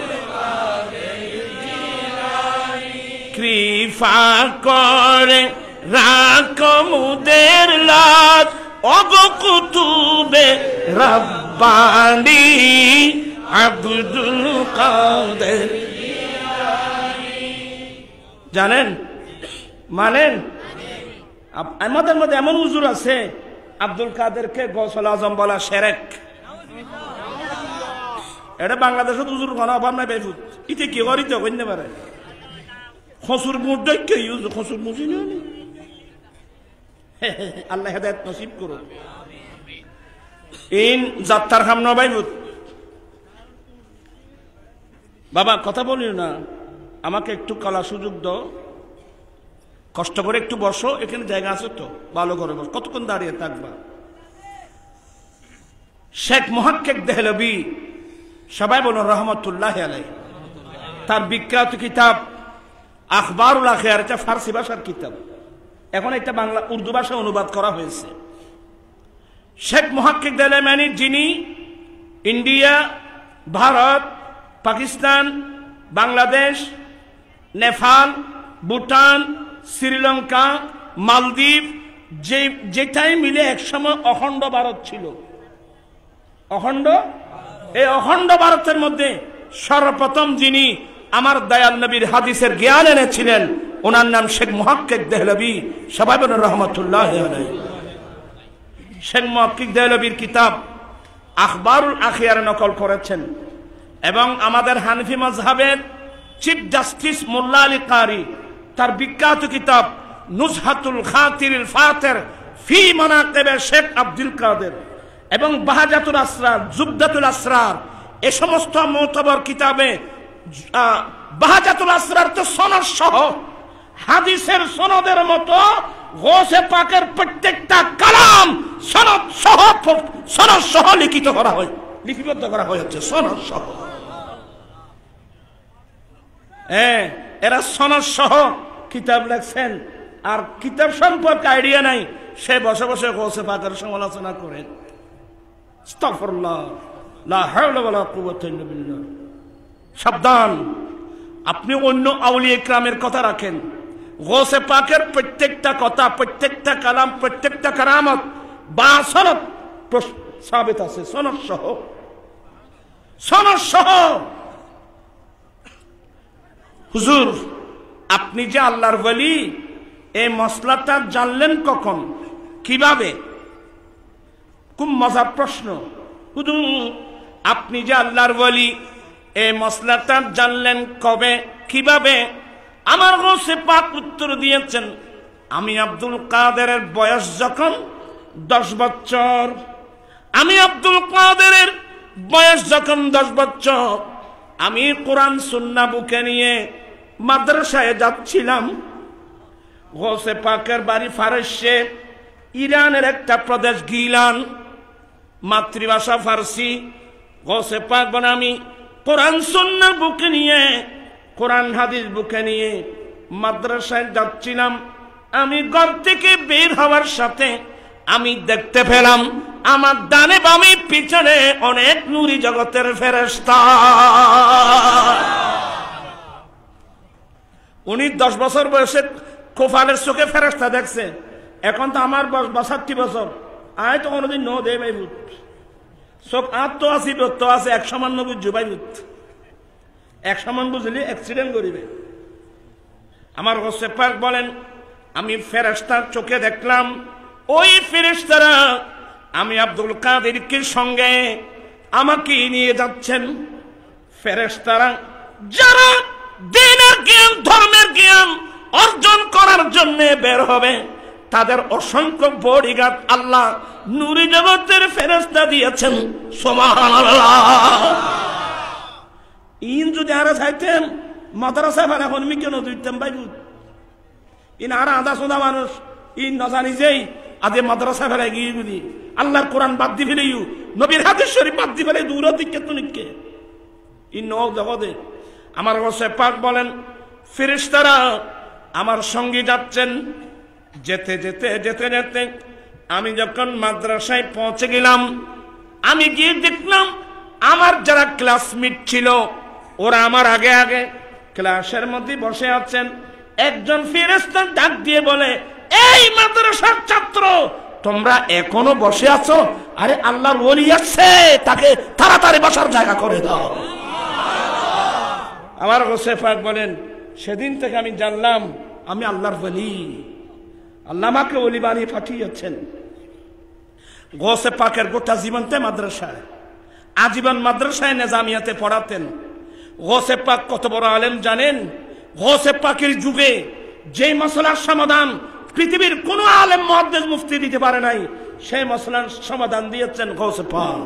কৃপা করে রাকমুদের লাজ অগো কুতুবে রব্বানি আব্দুল কাদের। জানেন, মানেন? আমাদের মধ্যে এমন হুজুর আছে আব্দুল কাদেরকে গৌসুল আজম বলা শিরক। এটা বাংলাদেশত হুজুর কোনো অভাব নাই বেফুত। ইতে কি করিতে কইতে পারে খসুর মুদ্দাই কে ইউজ খসুর মুজি না। আল্লাহ হেদায়েত নসিব করুন। ইন যাত্রার হাম নবাইবুত বাবা কথা বলিও না, আমাকে একটু কলা সুযোগ দাও, কষ্ট করে একটু বসো, এখানে জায়গা আছে তো, ভালো করে বসো, কতক্ষণ দাঁড়িয়ে থাকবা? শেখ মুহাক্কিক দেহলভী, সবাই বলুন রহমতুল্লাহ আলাইহি, তার বিখ্যাত কিতাব আখবারুল আখিয়ার, এটা ফার্সি ভাষার কিতাব, এখন এটা বাংলা উর্দু ভাষায় অনুবাদ করা হয়েছে। শেখ মুহাক্কিক দেহলভী যিনি ইন্ডিয়া, ভারত, পাকিস্তান, বাংলাদেশ, নেপাল, ভুটান, শ্রীলঙ্কা, মালদ্বীপ, যেটাই মিলে একসময় অখণ্ড ভারত ছিল। অখণ্ড, এই অখণ্ড ভারতের মধ্যে সর্বপ্রথম যিনি আমার দয়াল নবীর হাদিসের জ্ঞান এনেছিলেন, ওনার নাম শেখ মুহাক্কিক দেহলভী, সবাই বলেন রহমতুল্লাহ আলাইহি। শেখ মুহাক্কিক দেহলভীর কিতাব আখবারুল আখিয়ার নকল করেছেন এবং আমাদের হানফি মাযহাবের চিফ জাস্টিস মোল্লা আলী কারি তার বিখ্যাত কিতাব নুজহাতুল খাতিরুল ফাতির ফি মানাকিবে শেখ আব্দুল কাদের এবং বাহাজাতুল আসরার, জুবদাতুল আসরার, এ সমস্ত মুতাবার কিতাবে বাহাজাতুল আসরার তো সনদ সহ, হাদিসের সনদের মতো গৌসে পাকের প্রত্যেকটা কালাম সনদ সহ লিখিত করা হয়, লিপিবদ্ধ করা হয়েছে সনদ সহ। এরা সনদ সহ কিতাব লেখছেন, আর কিতাব সম্পর্কে আইডিয়া নাই, সে বসে বসে গৌসে পাকের সমালোচনা করেন। আস্তাগফিরুল্লাহ, লা হাওলা ওয়ালা কুওয়াতা ইল্লা বিল্লাহ। সাবধান, আপনি অন্য আউলিয়া ইকরামের কথা রাখেন, গৌসে পাকের প্রত্যেকটা কথা, প্রত্যেকটা কালাম, প্রত্যেকটা কারামত বা সনদ সাবিত আছে, সনদ সহ, সনদ সহ। হুজুর আপনি যে আল্লাহর ওলি, এই মসলাটা জানলেন কখন, কিভাবে? খুব মজার প্রশ্ন। হুজুর আপনি যে আল্লাহর ওলি, এই মসলাটা জানলেন কবে, কিভাবে? আমার গৌসে পাক উত্তর দিয়েছেন, আমি আব্দুল কাদেরের বয়স যখন 10 বছর, আমি আব্দুল কাদেরের বয়স যখন 10 বছর, আমি কোরআন সুন্নাহ বুকে নিয়ে মাদ্রাসায় যাচ্ছিলাম। গৌসে পাকের বাড়ি ফারসে, ইরানের একটা প্রদেশ গিলান, মাতৃভাষা ফার্সি। গৌসে পাক বলে আমি কোরআন সুন্নাহ বুকে নিয়ে, কোরআন হাদিস বুকে নিয়ে মাদ্রাসায় যাচ্ছিলাম। আমি ঘর থেকে বের হওয়ার সাথে আমি দেখতে পেলাম আমার ডানে বামে পিছনে অনেক নূরি জগতের ফেরেশতা। উনি 10 বছর বয়সে কোফালের চোখে ফেরেশতা দেখছে, এখন তো আমার 62 বছর, আয় তো কোনোদিন নো দে ভাই ভূত চোখ আর তো আসি তো আছে, 100 বুঝছো ভাই ভূত, 100 বুঝলি অ্যাক্সিডেন্ট করিবে। আমার গৌসে পাক বলেন আমি ফেরেশতার চোখে দেখলাম, ওই ফেরেশতারা আমি আব্দুল কাদেরকে সঙ্গে আমাকে নিয়ে যাচ্ছেন। ফেরেশতারা যারা দ্বীনের জ্ঞান, ধর্মের জ্ঞান অর্জন করার জন্য বের হবে, তাদের অসংখ্য বডিগার্ড আল্লাহ নূরি জগতের ফেরেশতা দিয়েছেন সুবহানাল্লাহ। ইন যদি আরো চাইতেন মাদ্রাসা বানা হনমি কেন দিতেন ভাই ইন আর আধা সোদা মানুষ ইন নজানি যেই আদে মাদ্রাসা ফেলে গিয়ে বুঝি আল্লাহর কোরআন বাদ দি ফেলে নবীর হাদিস শরীফ বাদ দি ফেলে দূর দিকে তো নিকে ইন নও জগতে আমার গোসে পাক বলেন ফেরেশতারা আমার সঙ্গে যাচ্ছেন। যেতে যেতে যেতে যেতে আমি যখন মাদ্রাসায় পৌঁছে গেলাম, আমি গিয়ে দেখলাম আমার যারা ক্লাসমেট ছিল ওরা আমার আগে আগে ক্লাসের মধ্যে বসে আছেন। একজন ফেরেশতা ডাক দিয়ে বলে, এই মাদ্রাসার ছাত্র তোমরা এখনো বসে আছো? আরে আল্লাহর ওলি আসছে, তাকে তাড়াতাড়ি বসার জায়গা করে দাও। আমার গোসে পাক বলেন সেদিন থেকে আমি জানলাম আমি আল্লাহর ওলি, আল্লাহ আমাকে ওলি বানিয়ে পাঠিয়েছেন। গোসে পাকের গোটা জীবনতে মাদ্রাসায়, আজীবন মাদ্রাসায় নিজামিয়াতে পড়াতেন। গোসে পাক কত বড় আলেম জানেন? গোসে পাকের যুগে যে মসলার সমাধান পৃথিবীর কোন আলেম মুহাদ্দিস মুফতি দিতে পারে নাই, সেই মসলার সমাধান দিয়েছেন গোসে পাক।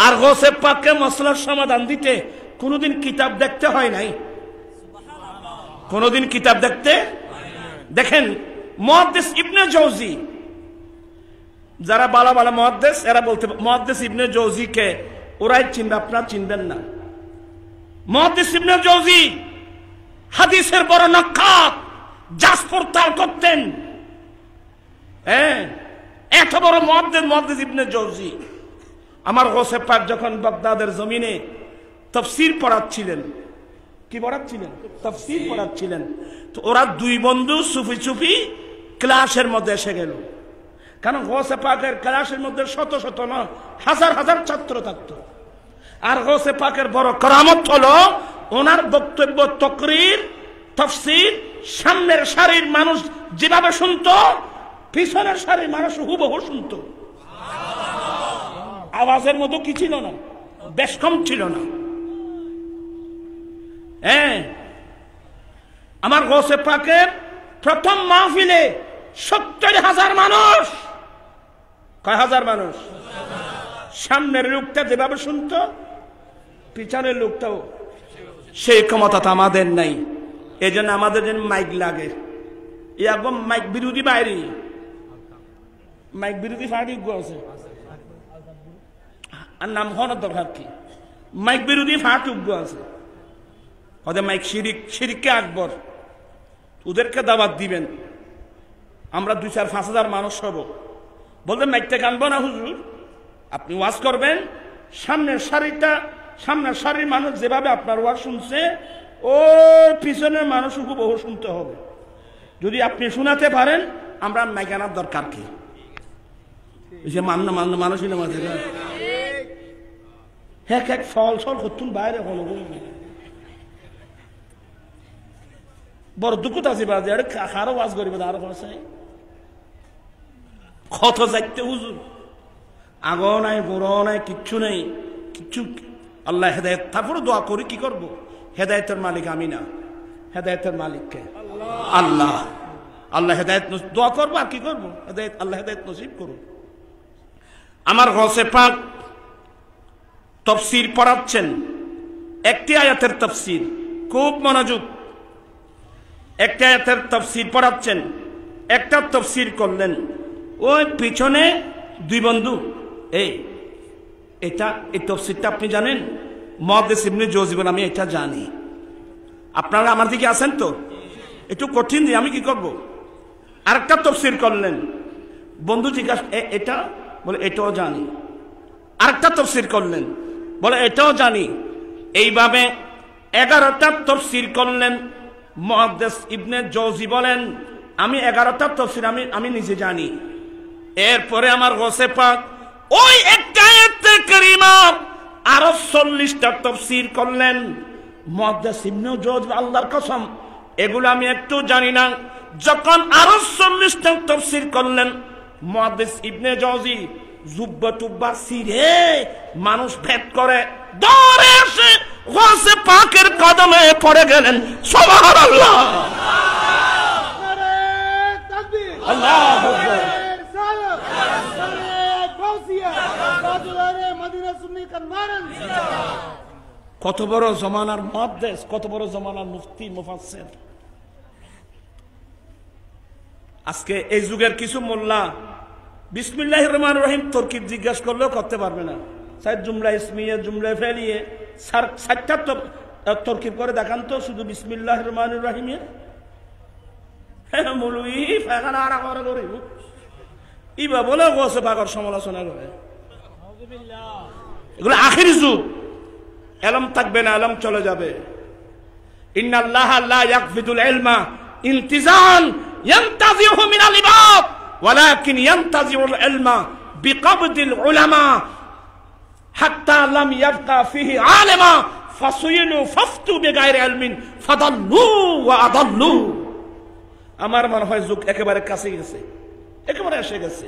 আর গোসে পাককে মসলার সমাধান দিতে কোনদিন কিতাব দেখতে হয় নাই, কোনদিন কিতাব দেখতে। দেখেন মুহাদ্দিস ইবনে জৌজি, যারা বালা বালা মুহাদ্দিস এরা বলতে মুহাদ্দিস ইবনে জৌজি কে ওরাই চিনবে, আপনারা চিনবেন না। মুহাদ্দিস ইবনে জৌজি হাদিসের বড় নক্ষাত, জাসপোর্টাল করতেন। এত বড় মুহাদ্দিস ইবনে জৌজি। আমার গোসে পাক যখন বাগদাদের জমিনে তাফসীর পড়াচ্ছিলেন, কি পড়াচ্ছিলেন? তাফসীর পড়াচ্ছিলেন। তো ওরা দুই বন্ধু সুফি সুফি ক্লাসের মধ্যে এসে গেল। কারণ গোসে পাকের ক্লাসের মধ্যে শত শত না হাজার হাজার ছাত্র থাকতো। আর গোসে পাকের বড় কারামত হলো ওনার বক্তব্য, তকরির, তাফসীর সামনের সারির মানুষ যেভাবে শুনতো, পিছনের সারির মানুষ হুবহু শুনতো। আওয়াজের মতো কি ছিল না, বেশ কম ছিল না। আমার গোসে পাকের প্রথম মাহফিলে 70,000 মানুষ। কয় হাজার মানুষ? সামনের লোকটা যেভাবে শুনতো, পিছনের লোকটাও সেই ক্ষমতা তো আমাদের নাই। এই জন্য আমাদের জন্য মাইক লাগে। একদম মাইক বিরোধী বাইরে, মাইক বিরোধী ফাড়ি আছে। আর নাম হওয়ার দরকার কি? মাইক বিরোধী ফাট উগ্র আছে। ওদের মাইক শিরিককে আকবর, ওদেরকে দাওয়াত দিবেন। আমরা 2-4-5 মানুষ হব। বলবেন মাইকটা গানবো না হুজুর, আপনি ওয়াজ করবেন। সামনের সারির মানুষ যেভাবে আপনার ওয়াজ শুনছে, ওই পিছনের মানুষ বহু শুনতে হবে। যদি আপনি শোনাতে পারেন, আমরা মাইক আনার দরকার কি? মানুষই না মাঝে এক ফল সল করতুন বাইরে হলো বড় দুঃখ আছে বাজে। আরে কারো ওয়াজ করিবে আরো করছে কত যাইতে হুজুর, আগো নাই বড় নাই, কিচ্ছু নেই, কিচ্ছু। আল্লাহ হেদায়েত, তারপরে দোয়া করি কি করব? হেদায়েতের মালিক আমি না, হেদায়েতের মালিককে আল্লাহ। আল্লাহ হেদায়েত দোয়া করবো আর কি করবো? হেদায়েত, আল্লাহ হেদায়েত নসিব করুন। আমার গৌসে পাক তাফসীর পড়াচ্ছেন, একটি আয়াতের তাফসীর, খুব মনোযোগ। একটি আয়াতের তাফসীর পড়াচ্ছেন, একটা তাফসীর করলেন। ওই পিছনে দুই বন্ধু, এই তাফসীরটা আপনি জানেন? মুহাদ্দিস ইবনে জৌজি বলেন, আমি এটা জানি। আপনারা আমার দিকে আছেন তো? একটু কঠিন দিয়ে আমি কি করব? আরেকটা তাফসীর করলেন। বন্ধু জিজ্ঞাসা, এটা? বলে এটাও জানি। আরেকটা তাফসীর করলেন, বলে এটাও জানি। এইভাবে 11টা তাফসীর করলেন। মুহাদ্দিস ইবনে জৌজি বলেন, আমি 11টা তাফসীর আমি নিজে জানি। এরপরে আমার গৌসে পাক ওই একটা আয়াতে কারিমা আরো 40টা তাফসীর করলেন। মুহাদ্দিস ইবনে জৌজি, আল্লাহর কসম এগুলো আমি একটু জানি না। যখন আরো 40টা তাফসীর করলেন, মুহাদ্দিস ইবনে জৌজি জুব্বা টুব্বা ছিঁড়ে মানুষ ভেদ করে দৌড়ে এসে গৌসে পাকের কদমে পড়ে গেলেন। সুবহানাল্লাহ, আল্লাহু আকবার। কত বড় জমানার মুহাদ্দিস, কত বড় জমানার মুফতি মুফাসসির। আজকে এই যুগের কিছু মোল্লা বিসমিল্লাহির রহমানির রহিম তরকিব জিজ্ঞাসা করলেও করতে পারবে না। সাইদ জুমলা ইসমিয়ে জুমলা ফেলিয়ে সাতটা তরকিব করে দেখান তো শুধু বিসমিল্লাহির রহমানির রহিমে। হ্যাঁ মৌলভী ফায়খানা আরা করে করে ইবা বলে গোসে পাগর সমালোচনা করে। এগুলো আখির যুগ, এলম থাকবে না, এলম চলে যাবে। ইন্নাল্লাহ লা ইয়াকফিদুল ইলমা ইনতিজান ইয়ানতাজিহু মিনাল ইবাদ ওয়ালাকিন ইয়ানতাজিউল ইলমা বিকবদিল উলামা হাত্তা লাম ইয়াবকা ফিহি আলিমা ফাসুইলু ফাফতু বিগাইরি ইলমিন ফাদাল্লু ওয়া আদাল্লু। আমার মনে হয় যুগ একেবারে কাছে গেছে, একেবারে এসে গেছে।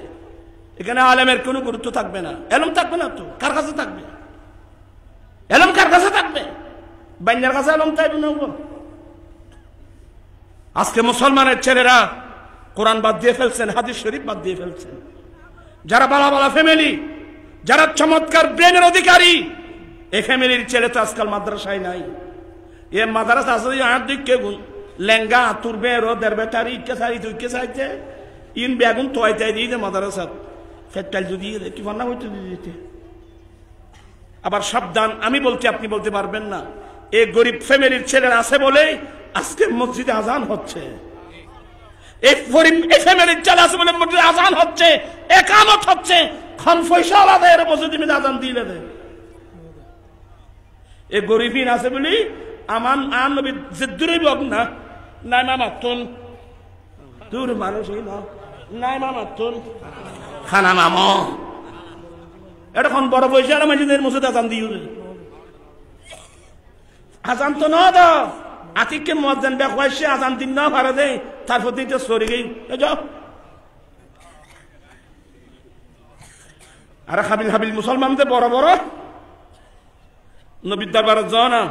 এখানে আলেমের কোনো গুরুত্ব থাকবে না, এলম থাকবে না। তো কার কাছে থাকবে এলম? কার কাছে থাকবে? বাইনার কাছে এলম থাকবে না। আজকে মুসলমানের ছেলেরা কোরআন বাদ দিয়ে ফেলছেন, হাদিস শরীফ বাদ দিয়ে ফেলছেন। যারা বালা বালা ফ্যামিলি, যারা চমৎকার ব্রেনের অধিকারী, এই ফ্যামিলির ছেলে তো আজকাল মাদ্রাসায় নাই। এ মাদ্রাসা আছে আর দিকে গুণ লেঙ্গা তুরবে রো দেরবে তারি কে সারি তুই কে সাইতে ইন বেগুন তোয়াই তাই দিয়ে মাদ্রাসা ফেটাল যদি কি বান্না হইতে দিতে। আবার সাবধান, আমি বলছি আপনি বলতে পারবেন না। এই গরিব ফ্যামিলির ছেলেরা আছে বলে আজকে মসজিদে আজান হচ্ছে। এই ফ্যামিলির ছেলে আছে বলে মসজিদে আজান হচ্ছে, একামত হচ্ছে। খন পয়সা আলাদা এর মসজিদে আজান দিলে দেয়। এই গরিবহীন আছে বলি আমার আর নবী যে দূরে বক না নাই মামা তুন দূর মানুষ নাই মামা তুন খানা মামা এখন বড় পয়সা আর মসজিদের মসজিদে আজান দিও আজান তো না দাও আতিককে মজ্জান বেকওয়াইছে আজান দিন না পারে দেয় তারপর দিতে সরে গই যাও। আর হাবিল হাবিল মুসলমানদের বড় বড় নবীর দরবারে যাও না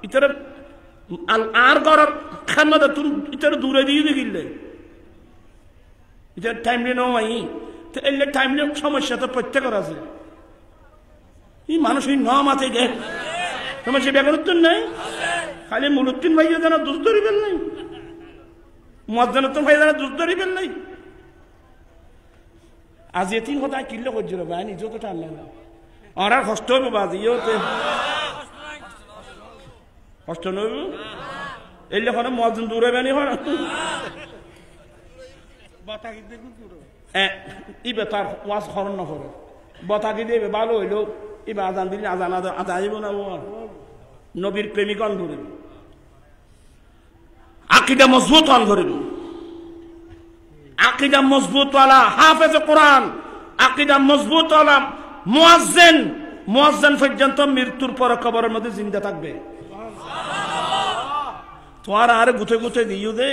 ইতারে আর গড়ার খান্নাতে তুমি ইতারে দূরে দিয়ে দেখিলে ইতার টাইম নিয়ে নয় তো এলে টাইম নিয়ে সমস্যা তো প্রত্যেকের আছে। এই মানুষ এই ন মাথে গে সমস্যা বেকারত্ব নাই, খালি মুলুদ্দিন ভাইয়া যেন দুধ ধরিবেন নাই, মজ্জানুদ্দিন ভাই যেন দুধ ধরিবেন নাই। আজ এ তিন কথা কিনলে করছিল ভাই নিজেও তো টান লাগলো আর আর কষ্ট হবে বাজ ইয়েতে কষ্ট নইব এলে এখন মজ্জান দূরে বেনি হয় ইবে তার ওয়াজ খরণ না করে বতাকি দেবে ভালো হইলো এবার আজান দিলে আজান আজান যাইব না নবীর প্রেমিকন ধরিব আকিদা মজবুত অন ধরিব আকিদা মজবুত ওয়ালা হাফেজ কোরআন আকিদা মজবুত ওয়ালা মুয়াজ্জিন পর্যন্ত মৃত্যুর পর কবরের মধ্যে জিন্দা থাকবে। তোমার আর গুছে গুছে দিও দে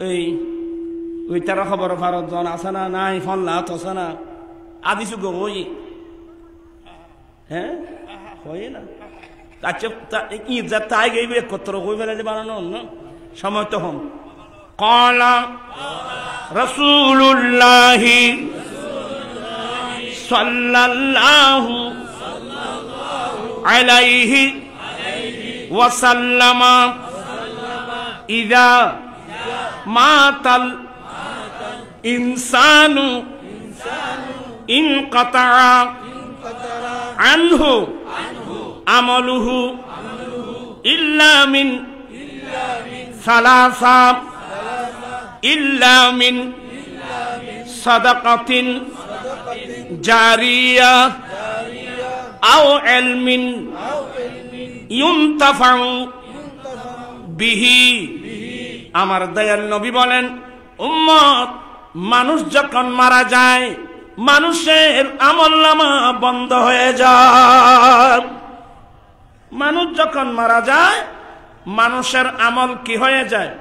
এই ওই তারা খবর ভারত জন আছে না নাই ফল না আছে না আদিসু গো ওই হ্যাঁ হয় না আচ্ছা ইজ্জত তাই গইবে একত্র হই ফেলে বানানো না সময় তো হম ক্বালা রাসূলুল্লাহ সাল্লাল্লাহু আলাইহি ওয়াসাল্লাম ইযা মাতাল ইনসানু ইনকাতা আনহু আমালুহু ইল্লা মিন সালাসা ইল্লা মিন সাদাকাতিন জারিয়া আও ইলমিন ইউনতাফাউ বিহি। আমার দয়াল নবী বলেন উম্মত মানুষ যখন মারা যায় মানুষের আমলনামা বন্ধ হয়ে যায়। মানুষ যখন মারা যায় মানুষের আমল কি হয়ে যায়?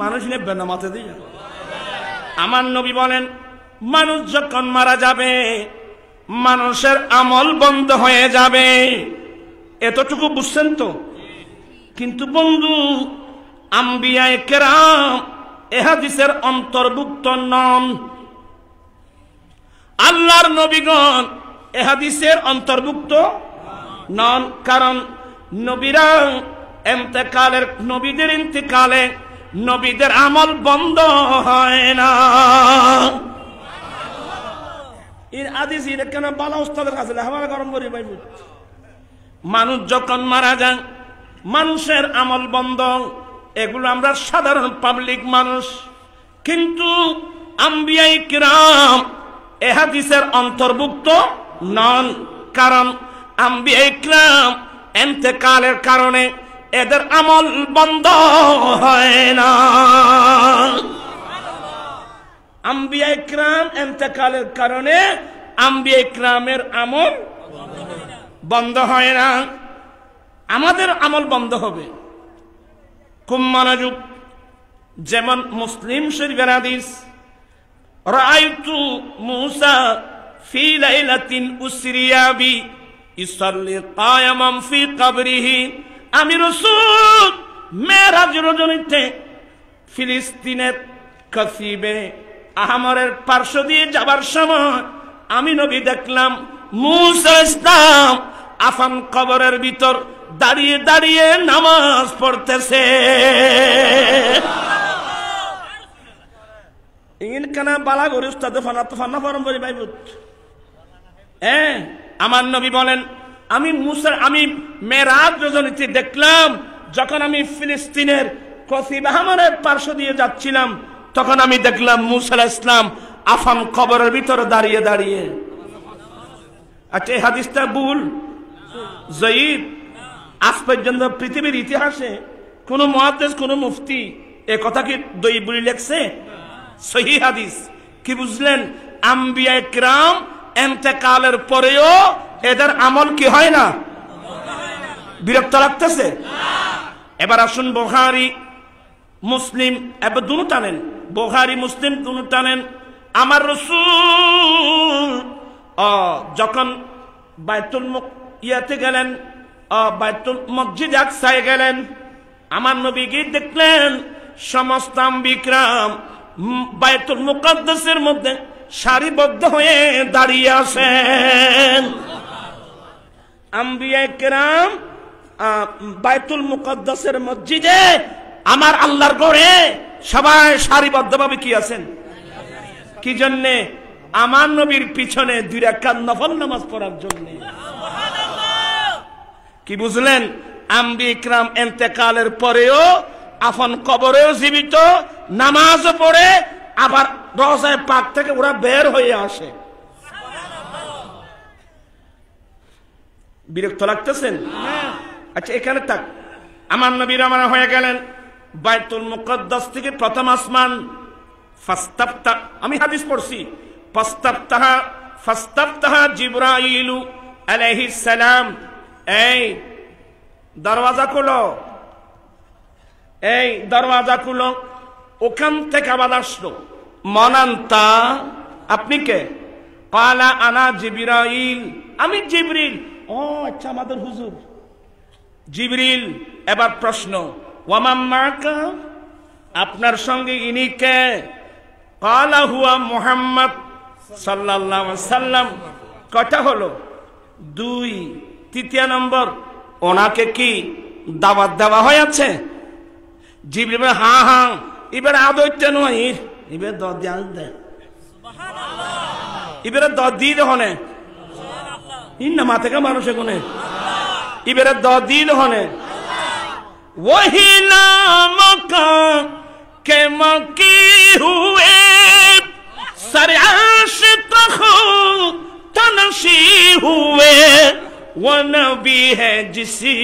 মানুষ নেবে না মাথা দিয়ে। আমার নবী বলেন মানুষ যখন মারা যাবে মানুষের আমল বন্ধ হয়ে যাবে। এতটুকু বুঝছেন তো? কিন্তু বন্ধু আম্বিয়ায়ে কেরাম এ হাদিসের অন্তর্ভুক্ত নন। আল্লাহর নবীগণ এ হাদিসের অন্তর্ভুক্ত নন, কারণ নবীরা ইন্তেকালের, নবীদের ইন্তেকালে নবীদের আমল বন্ধ হয় না। এর হাদিস এর কেন বালা উস্তাদের কাছে আমার গরম করি ভাই। মানুষ যখন মারা যায় মানুষের আমল বন্ধ, এগুলো আমরা সাধারণ পাবলিক মানুষ, কিন্তু আম্বিয়া কিরাম এ হাদিসের অন্তর্ভুক্ত নন, কারণ আম্বিয়া কিরাম ইন্তেকালের কারণে এদের আমল বন্ধ হয় না। আম্বিয়া কিরাম ইন্তেকালের কারণে আম্বিয়া কিরামের আমল বন্ধ হয় না, আমাদের আমল বন্ধ হবে। খুব মনোযোগ, যেমন মুসলিম শরীফের হাদিস, রাআইতু মূসা ফি লাইলাতিন উসরিয়া বি ইসাল্লি কায়ামান ফি কবরিহি, আমি রাসূল মেরাজ রজনীতে ফিলিস্তিনের কসিবে আহমরের পার্শ্ব দিয়ে যাবার সময় আমি নবী দেখলাম মূসা ইসলাম আফান কবরের ভিতর দাঁড়িয়ে দাঁড়িয়ে নামাজ পড়তেছে। ইনকানা বালা করে উস্তাদ ফানা ফরম করে ভাইবুত। আমার নবী বলেন আমি মেরাজ রজনীতে দেখলাম, যখন আমি ফিলিস্তিনের কসিব আহমরের পার্শ্ব দিয়ে যাচ্ছিলাম তখন আমি দেখলাম মূসা আলাইহিস সালাম আফান কবরের ভিতর দাঁড়িয়ে দাঁড়িয়ে। আচ্ছা, এই হাদিসটা ভুল, জয়ীব। আজ পর্যন্ত পৃথিবীর ইতিহাসে কোন মুহাদ্দিস, কোন মুফতি এ কথা কি দই বলি লেখছে? সহিহ হাদিস। কি বুঝলেন? আম্বিয়া কিরাম ইন্তেকালের পরেও এদের আমল কি হয় না? বিরক্ত লাগতেছে? এবার আসুন বুখারী মুসলিম, এবার দুটো টানেন, বুখারী মুসলিম দুটো টানেন। আমার রাসূল যখন বাইতুল ইয়াতে গেলেন, বাইতুল মসজিদ আকসায় গেলেন, আমার নবী গিয়ে দেখলেন সমস্ত আম্বিকরাম বাইতুল মুকাদ্দাসের মধ্যে সারিবদ্ধ হয়ে দাঁড়িয়ে আছেন। আম্বিয়া কিরাম বাইতুল মুকাদ্দাসের মসজিদে, আমার আল্লাহর ঘরে সবাই সারিবদ্ধভাবে কি আছেন? কি জন্যে? আমার নবীর পিছনে 2 রাকাত নফল নামাজ পড়ার জন্য। কি বুঝলেন? আম্বিয়া কিরাম ইন্তেকালের পরেও আফন কবরেও জীবিত, নামাজও পড়ে, আবার রওজায়ে পাক থেকে ওরা বের হয়ে আসে। বিরক্ত লাগতেছেন? আচ্ছা, এখানে থাক। আমার নবী রওনা হয়ে গেলেন বাইতুল মুকাদ্দাস থেকে প্রথম আসমান। ফাস্তাফতা, আমি হাদিস পড়ছি, ফাস্তাফতাহা জিবরাইলু আলাইহিস সালাম, এই দরওয়াজা খুলো, এই দরওয়াজা খুলো। ওখান থেকে আবার আসলো, মনান্তা, আপনি কে? ক্বালা আনা জিবরাইল, আমি জিবরিল। ও আচ্ছা, আমাদের হুজুর জিবরিল। এবার প্রশ্ন, ওয়ামান মাকা, আপনার সঙ্গে ইনি কে? ক্বালা হুয়া মুহাম্মদ সাল্লাল্লাহু আলাইহি ওয়াসাল্লাম। কয়টা হলো? 2। তৃতীয় নম্বর, ওনাকে কি দাওয়াত দেওয়া হয়েছে? জিবরিল বলে হ্যাঁ হ্যাঁ। এবারে আদৈত্য নয়, এবারে এবারে দিল হনে ইন্না মা থেকে মানুষ এখানে এবারে দিল হনে वही नाम का के मकी हुए सरआश तखो तनशी हुए, वो नबी है जिसी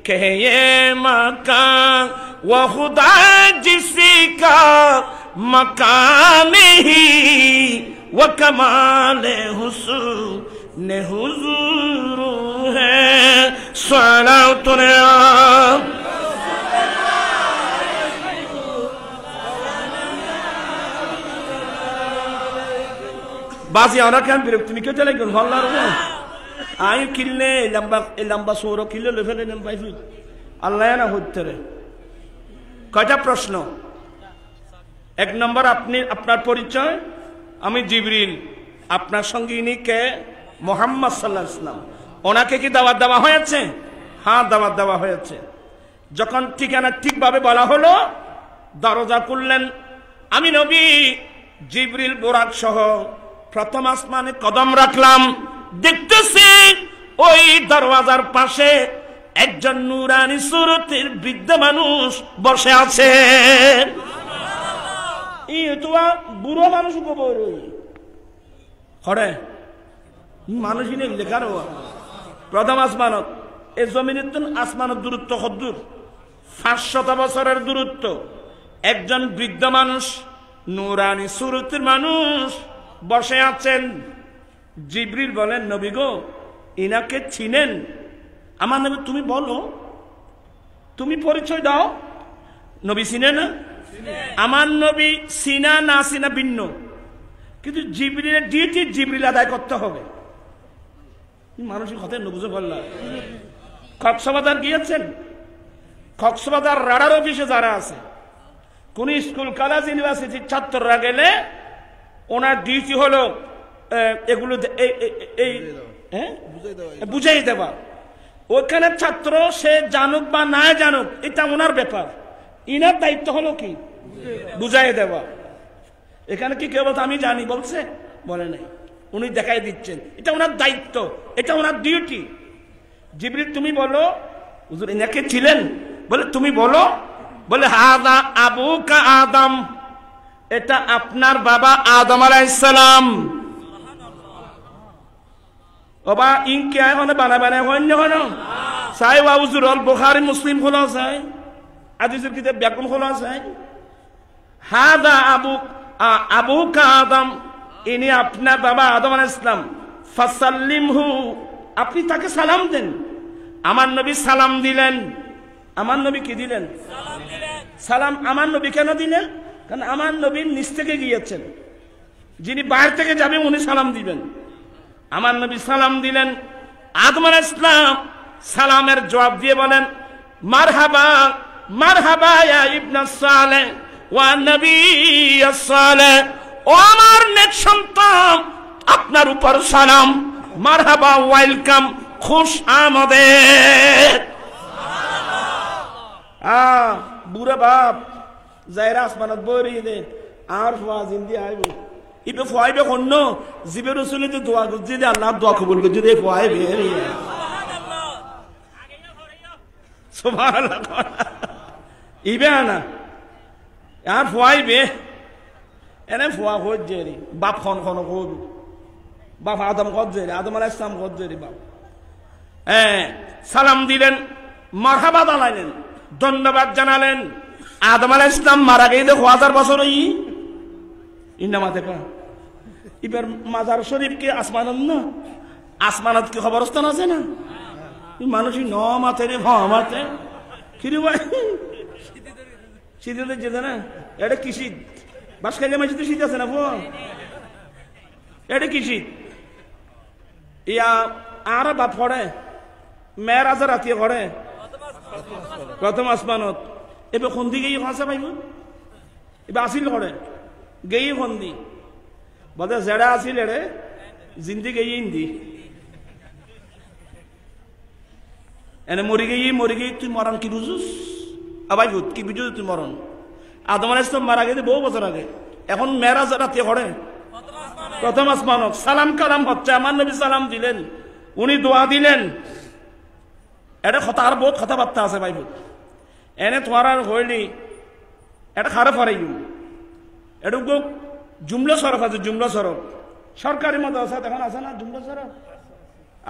के ये मकान, वो खुदा जिसी का मकान ही, वो कमाल हुस्न हुजूर है। सलातुन बाजी आना क्या बिरक्त में क्यों चले गए? हल्ला रहा आयु किल्ले लंबा सोरो किल्ले लेफेले ने बाई फिर अल्लाह ना होते रहे। कटा प्रश्न, 1 नंबर अपने अपना परिचय, আমি জিবরিল, আপনার সঙ্গে ইনি কে? মুহাম্মদ সাল্লাল্লাহু আলাইহি ওয়াসাল্লাম। ওনাকে কি দাওয়াত দেওয়া হয়েছে? হ্যাঁ, দাওয়াত দেওয়া হয়েছে। যখন ঠিকানা ঠিকভাবে বলা হলো, দরজা খুললেন। আমি নবী জিবরিল বুরাক সহ প্রথম আসমানে কদম রাখলাম। দেখতেছি ওই দরওয়াজার পাশে একজন নূরানি সুরতের বৃদ্ধ মানুষ বসে আছে। বুড়ো মানুষ হরে মানুষ লেখার প্রথম আসমানত এই জমিনের আসমানের দূরত্ব কদ্দূর? 500 বছরের দূরত্ব। একজন বৃদ্ধ মানুষ নূরানি সুরতের মানুষ বসে আছেন। জিবরিল বলেন, নবী গো, ইনাকে চিনেন? আমার নবী, তুমি বলো, তুমি পরিচয় দাও। নবী চিনে না? আমার নবী চিনা না চিনা ভিন্ন, কিন্তু জিবরিলের ডিউটি জিবরিল আদায় করতে হবে। মানুষের কথা বুঝে বললাম। কক্সবাজার গিয়েছেন? কক্সবাজার রাডার অফিসে যারা আছে, কোন স্কুল কলেজ ইউনিভার্সিটির ছাত্ররা গেলে ওনার ডিউটি হলো এগুলো বুঝাই দেওয়া। ওইখানে ছাত্র সে জানুক বা না জানুক, এটা ওনার ব্যাপার। ইনার দায়িত্ব হলো কি? বুঝাই দেওয়া। এখানে কি কেউ আমি জানি বলছে? বলে নাই, উনি দেখাই দিচ্ছেন। এটা ওনার দায়িত্ব, এটা ওনার ডিউটি। জিবরিল, তুমি বলো। হুজুর, ইনাকে ছিলেন? বলে, তুমি বলো। বলে, হাদা আবুকা আদম, এটা আপনার বাবা আদম আলাইহিস সালাম। ওবা ইনকে মানে বানায় হইন হন চাই ওয়া হুজুর আল বুখারী মুসলিম খোলা চাই, হাদিসের কিতাব ব্যাকরণ খোলা চাই। হাদা আবুকা আদম, ইনি আপনার বাবা আদম আলাইহিস সালাম। ফাসাল্লিমহু, আপনি তাকে সালাম দেন। আমার নবী সালাম দিলেন। আমার নবী কি দিলেন? সালাম। আমার নবী কেন দিলেন? কারণ আমার নবী নিচ থেকে গিয়েছেন, যিনি বাইরে থেকে যাবেন উনি সালাম দিবেন। আমার নবী সালাম দিলেন। আদম আলাইহিস সালাম সালামের জবাব দিয়ে বলেন, মারহাবা মারহাবা ইয়া ইবনাস সালেহ ওয়া নবিয়্যাস সালেহ, ও আমার নেক সন্তান, আপনার উপর সালাম। মারহাবা, ওয়েলকাম, খুশ আমদেদ। বুড়া বাপ যাইরা আসমানত বইরি দে আর ফুয়া জিন্দি আইব ইবে ফুয়াইবে কন্ন জিবে রসুল যে দোয়া করছে যে আল্লাহ দোয়া কবুল করছে রে ফুয়াইবে সুবহানাল্লাহ। ইবে আনা আর ফুয়াইবে এনে ফুয়া হচ্ছে রে বাপ খন কব বাপ আদম করছে রে, আদম আলাইহিস সালাম করছে রে বাপ। সালাম দিলেন, মারহাবা জানালেন, ধন্যবাদ জানালেন। আদম আলাইহিস সালাম মারা গিয়ে 1000 বছর ইনামা দেখা। এবার মাজার শরীফ কি আসমানত না? আসমানত কি খবরস্থান আছে না? মানুষই ন মাথে রে মাথে কিরে ভাই শীতে যেতে না। এটা কি শীত? বাস খাইলে মাঝে তো শীত আছে না? এটা কি শীত? ইয়া আর বাপ পড়ে মেয়েরাজা রাতি করে প্রথম আসমানত। এবার সন্ধি গিয়ে আছে পাইব, এবার আসিল করে গেই সন্ধি বলে জেড়া আসিল এড়ে জিন্দি গেই ইন্দি এনে মরি গেই তুই মরণ কি বুঝুস? আবাই ভূত কি বুঝুস তুই মরণ? আদম আলাইহিস সালাম মারা গেছে বহু বছর আগে। এখন মেয়েরাজ রাতি করে প্রথম আসমানত। সালাম কালাম হচ্ছে, আমার নবী সালাম দিলেন, উনি দোয়া দিলেন। এটা কথা আর বহুত কথাবার্তা আছে ভাই ভূত। এনে তোমার আর হইলি এটা খারাপ হারাই এটা জুমলা সরফ আছে, জুমলা সরফ সরকারি মতো আছে, এখন আছে না জুমলা সরফ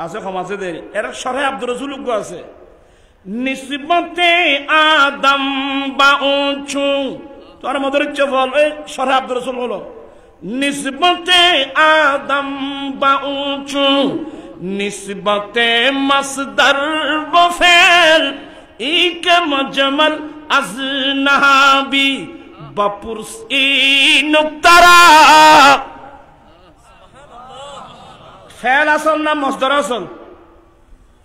আছে সমাজে দেরি। এর সরে আব্দুর রাসূল আছে নিসবতে আদম বাউচু তোর মদের চবল এই সরে আব্দুর রাসূল হলো নিসবতে আদম বাউচু নিসবতে মাসদার বফেল ইক মজমল আজনাবি বাপুরস ই নুক্তারা। ফেল আসল না মসদর আসল?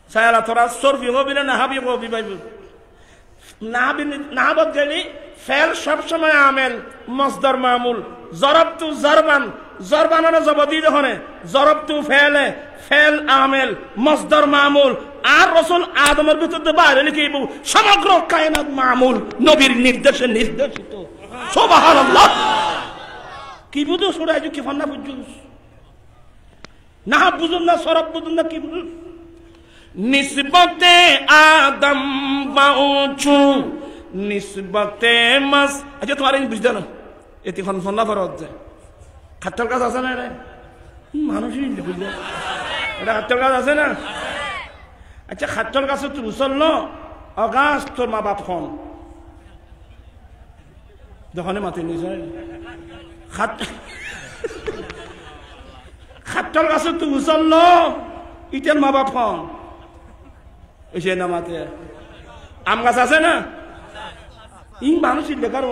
সায়ালা তোরা সরফি হবি না নাহাবি হবি ভাই? নাহাবত গেলি ফেল সবসময় আমেল, মসদর মামুল। জরব তু জরবান জরবানানো জবদি দহনে জরব তু ফেলে ফেল আমেল মসদর মামুল আর রসুল আদমের ভিতরে বাইরে লিখিব সমগ্র কায়নাত মামুল নবীর নির্দেশে নির্দেশিত সুবহানাল্লাহ কি বুঝো সুরাই কি ফান্না বুঝুস না বুঝুন না সরব বুঝুন না কি বুঝুস নিসবতে আদম বাউচু নিসবতে মাস আচ্ছা তোমার বুঝতে না এটি ফান্না ফরজ যায় খাট্টার কাজ আছে না রে মানুষই বুঝলে এটা খাট্টার কাজ আছে না আচ্ছা খাট্টার কাছে তুই মুসল্ল অগাস তোর মা বাপ খন যখনই মাতি নিছে খাট্টার কাছে তুই মুসল্ল ইটার মা বাপ খন এসে না মাতে আম গাছ আছে না ই মানুষই বেকার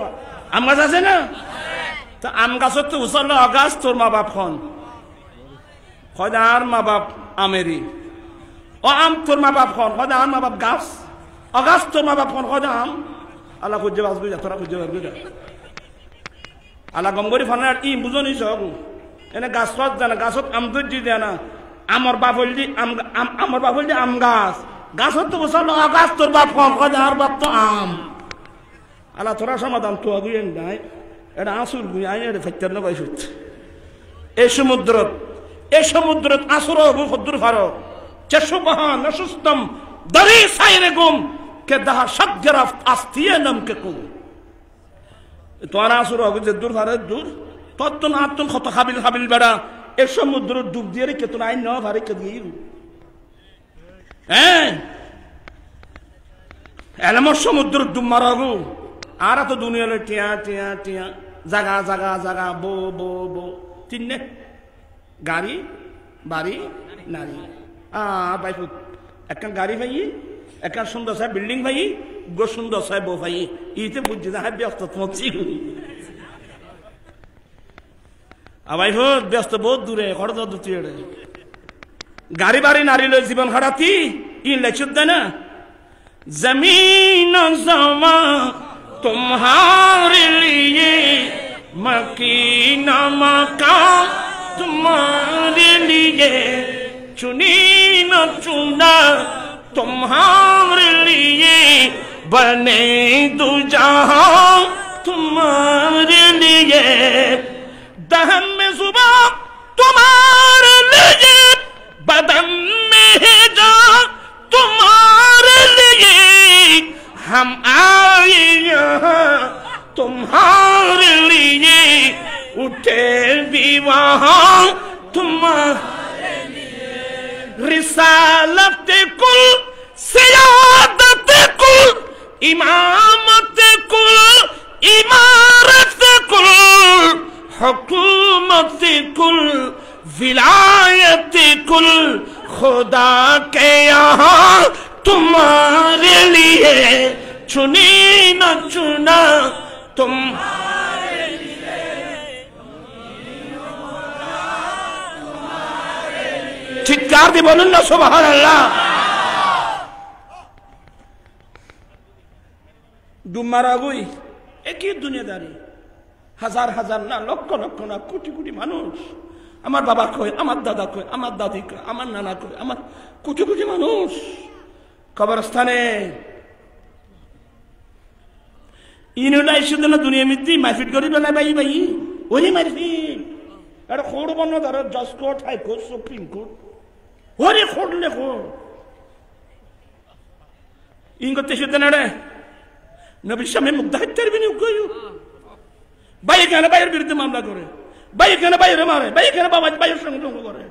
আম গাছ আছে না তা আম গাছত তো উচল অগাছ তোর মা বাপ খন আর মা বাপ আমেরি ও আম তোর মা বাপ খন আর মা বাপ গাছ অগাছ তোর মা বাপ খন আম আল্লাহ খুঁজে বাঁচবি যা তোরা খুঁজে বাঁচবি যা আল্লাহ গমগরি ফানার ই বুঝনি সব এনে গাছত জানা গাছত আম ধৈর্য দেয় না আমার বাপ হল আমার বাপ হল আম গাছ গাছত তো উচল অগাছ তোর বাপ খন আর বাপ তো আম আল্লাহ তোরা সমাধান তো আগুয়ে নাই এটা আসুর গুই আই এটা ফাইতার না বাইসুত এই সমুদ্রত আসুর হবু ফদ্দুর ফারো চেশু বাহান নসুস্তম দরি সাইরে গুম কে দাহা সজ্জরাফ আস্তিয়ে নাম কে কুম তোর আসুর হবু যে দূর ফারে দূর তত্তন আত্তন কত হাবিল বেড়া এই সমুদ্র ডুব দিয়ে রেখে তোর আইন নেওয়া ফারে কে দিয়ে হ্যাঁ এলামর সমুদ্র ডুব মারা গু আর তো দুনিয়া টিয়া টিয়া টিয়া জাগা জাগা জাগা বো বো বো তিননে গাড়ি বাড়ি নারী বাইফুত একটা গাড়ি ভাই একটা সুন্দর সাহেব বিল্ডিং ভাই গো সুন্দর সাহেব বো ভাই ইতে বুঝছি না ব্যস্ত তোমার বাইফুত ব্যস্ত বহুত দূরে খরচ দুটি গাড়ি বাড়ি নারী লই জীবন খারাপি ইন লেখুত দেয় না জমিন জমা तुम्हारे लिए मकीना मकान तुम्हारे लिए चुनी न चुना तुम्हारे लिए बने दो जहां तुम्हारे लिए दहन में सुबह तुम्हारे लिए बदन में है जान तुम्हारे लिए हम आए यहाँ तुम्हारे लिए उठे भी वहाँ तुम्हारे लिए रिसालत कुल सियादत कुल इमामत कुल इमारत कुल हुकूमत कुल विलायत कुल खुदा के यहाँ तुम्हारे लिए चुनी न चुना तुम्हारे लिए चित्कार दी बोलून ना सुभान अल्लाह डुम्मारा गुई एक ही दुनियादारी हजार हजार ना लक्ष लक्ष ना कोटी कोटी मानुष আমার বাবা কই আমার দাদা কই আমার দাদি কই আমার নানা কই আমার কোটি কোটি মানুষ কবরস্থানে ইনুলাই শুধু না দুনিয়া মিত্তি মারপিট করি না ভাই ভাই ওই মারপিট আর খোড় বন্ধ ধরো জজ court high court supreme court ওরে খোড় লেখো ইন করতে শুধু না রে নবীর সামনে মুগ্ধ হত্যার বিনিয়োগ কই ভাই কেন ভাইয়ের বিরুদ্ধে মামলা করে ভাই কেন ভাইয়ের মারে ভাই কেন বাবা ভাইয়ের সঙ্গে দঙ্গ করে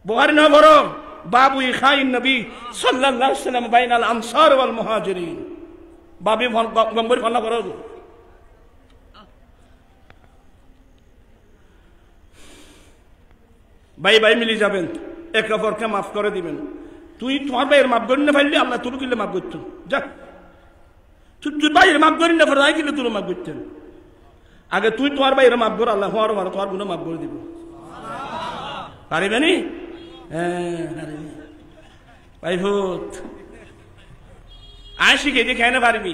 বুখারী না বড় বাবু খাইন নবী সাল্লাল্লাহু আলাইহি ওয়াসাল্লাম বাইনাল আনসার ওয়াল মুহাজিরিন বাবি গম্বর ফলা করো ভাই ভাই মিলি যাবেন একে অপরকে মাফ করে দিবেন তুই তোমার ভাইয়ের মাফ করি না ফেললি আল্লাহ তোর কিলে মাফ করতো যা তুই ভাইয়ের মাফ করি না ফেলাই কিলে তোর মাফ করতেন আগে তুই তোমার ভাইয়ের মাফ কর আল্লাহ হওয়ার ভালো তোমার গুণে মাফ করে দিব পারিবে নি ভাই ভূত আয় শিখে যে কেন পারবি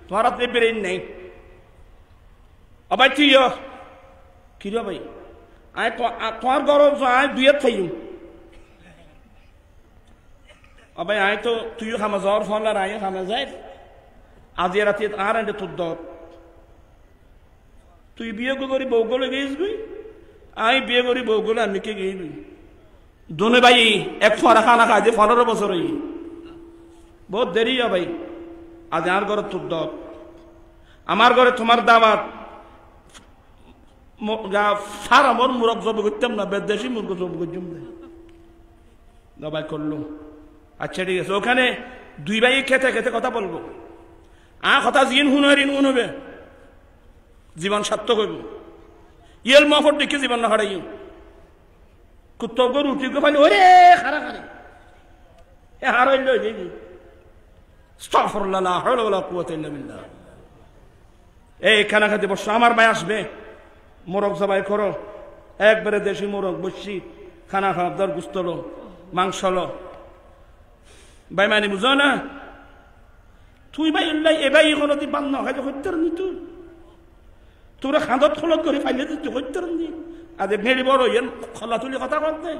তোমার হাতে ব্রেন নেই আবার তুই কি রে ভাই আয় তোমার গরম আয় দুইয়ের থাইম ভাই আয় তো তুইও খামা যাওয়ার ফল আর আয় খামা যায় আজ রাতে আর এনে তোর দর তুই বিয়ে করি বউগুলো গেছবি আই বিয়ে করি বউগুলো আমি কে গেইবি দোনে ভাই এক ফরা খানা খাই যে 15 বছর হই বহুত দেরি ভাই আজ আর ঘরে তোর দর আমার ঘরে তোমার দাওয়াত ফারামর মুরগ জব করতাম না বেদেশি মুরগ জব করতাম দাবাই করলো আচ্ছা ঠিক আছে ওখানে দুই ভাই খেতে খেতে কথা বলবো কথা জিন হুন হবে জীবন সার্থক হইব ইয়েল মফর দেখে জীবন না হারাই কুত্তক রুটি পাইলে ওরে খারা খারে এ হারাইল আস্তাগফিরুল্লাহ লা হাওলা ওয়ালা কুওয়াতা ইল্লা বিল্লাহ এই খানা খাতে বসো আমার ভাই আসবে মোরগ জবাই করো একবারে দেশি মোরগ বসছি খানা খাওয়ার দর গুস্ত লো মাংস লো ভাই মানে বুঝো না তুই ভাই উল্লাই এ ভাই কোনো দি বান্ন খাইতে হইতার নি তুই তোরা খাঁদত খলত করে ফাইলে তুই হইতার নি আজ মেরি বড় ইয়েন খলা তুলি কথা করতে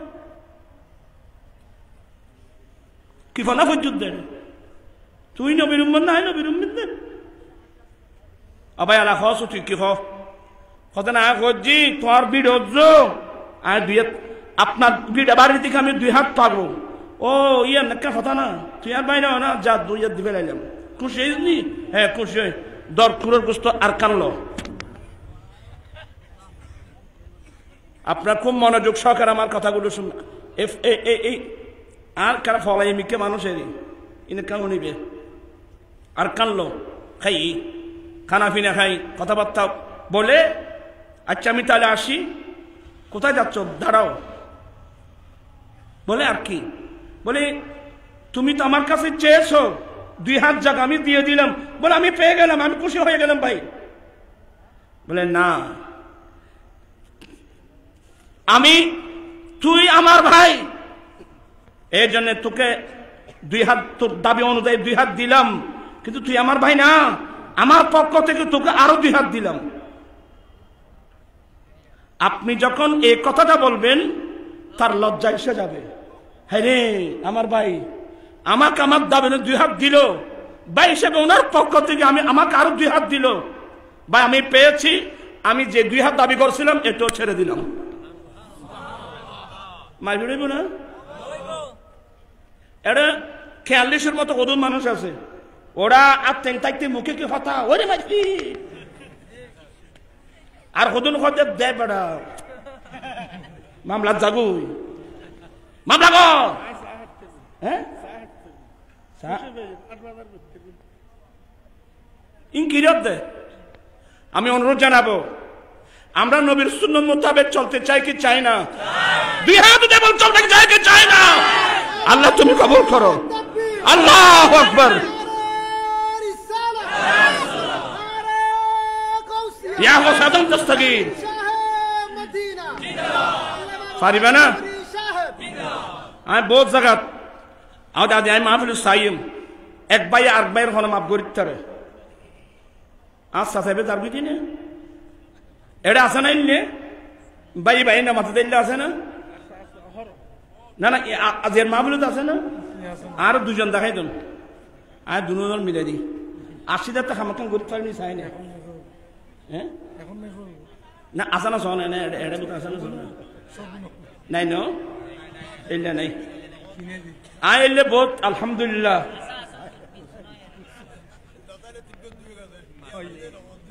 কি ফনা ফজুদ দেন তুই নবীর উম্মত না নবীর উম্মত দেন আবাই আলা খস তুই কি খ কথা না খজি তোর বিড হজ্জো আর দুই আপনার বিড বাড়ি থেকে আমি 2 হাত পাবো ও ইয়ে নাকা কথা না তুই আর বাইরে না যা 2 হাত দিবে লাইলাম খুশি হইনি হ্যাঁ খুশি হই দর কুরোর গোস্ত আর কানলো আপনার খুব মনোযোগ সহকারে আমার কথাগুলো শুন এই আর কারা ফলাই মিকে মানুষের ইনে কামো নিবে আর কানলো খাই খানা পিনা খাই কথাবার্তা বলে আচ্ছা আমি তাহলে আসি কোথায় যাচ্ছ দাঁড়াও বলে আর কি বলে তুমি তো আমার কাছে চেয়েছো 2 হাত জায়গা আমি দিয়ে দিলাম বলে আমি পেয়ে গেলাম আমি খুশি হয়ে গেলাম ভাই বলে না তুই আমার ভাই এই জন্য তোকে 2 হাত তোর দাবি অনুযায়ী 2 হাত দিলাম কিন্তু তুই আমার ভাই না আমার পক্ষ থেকে তোকে আরো 2 হাত দিলাম আপনি যখন এই কথাটা বলবেন তার লজ্জা এসে যাবে হ্যাঁ রে আমার ভাই আমাকে আমার দাবি 2 হাত দিল ভাই হিসেবে ওনার পক্ষ থেকে আমাকে আরো 2 হাত দিল ভাই আমি পেয়েছি আমি যে 2 হাত দাবি করছিলাম এটাও ছেড়ে দিলাম মারবি রইব না এটা 46-এর মতো কত মানুষ আছে ওরা আর থাকতে মুখে কি কথা ওরে মারবি আর কদন কথা দেয় বেড়া মামলা জাগুই মামলা গো হ্যাঁ ইনকিরিয়ত দে আমি অনুরোধ জানাবো আমরা নবীর সুন্নাত মোতাবেক চলতে চাই কি চাই না 2 হাত উঠে বল চলতে চাই কি চাই না আল্লাহ তুমি কবুল করো আল্লাহু আকবার ইয়া ওয়াসাদাম দস্তগীর পারিবে না আমি বহুত জায়গা আমি মাহফিল সাইম এক ভাই আর ভাইয়ের হন মাফ করিতে আচ্ছা সাহেব তার বুঝি না এটা আছে না ইল্লে ভাই ভাই না মাথা দিল্লে আছে না না না আজের মাহফিল আছে না আর 2 জন দেখাই দেন আর 2 জন মিলে দিই 80,000 টাকা আমাকে করতে পারিনি চাই না হ্যাঁ না আসা না শোনে না এটা দুটো আসা না শোনে নাই ন এলে নাই এলে বহুত আলহামদুলিল্লাহ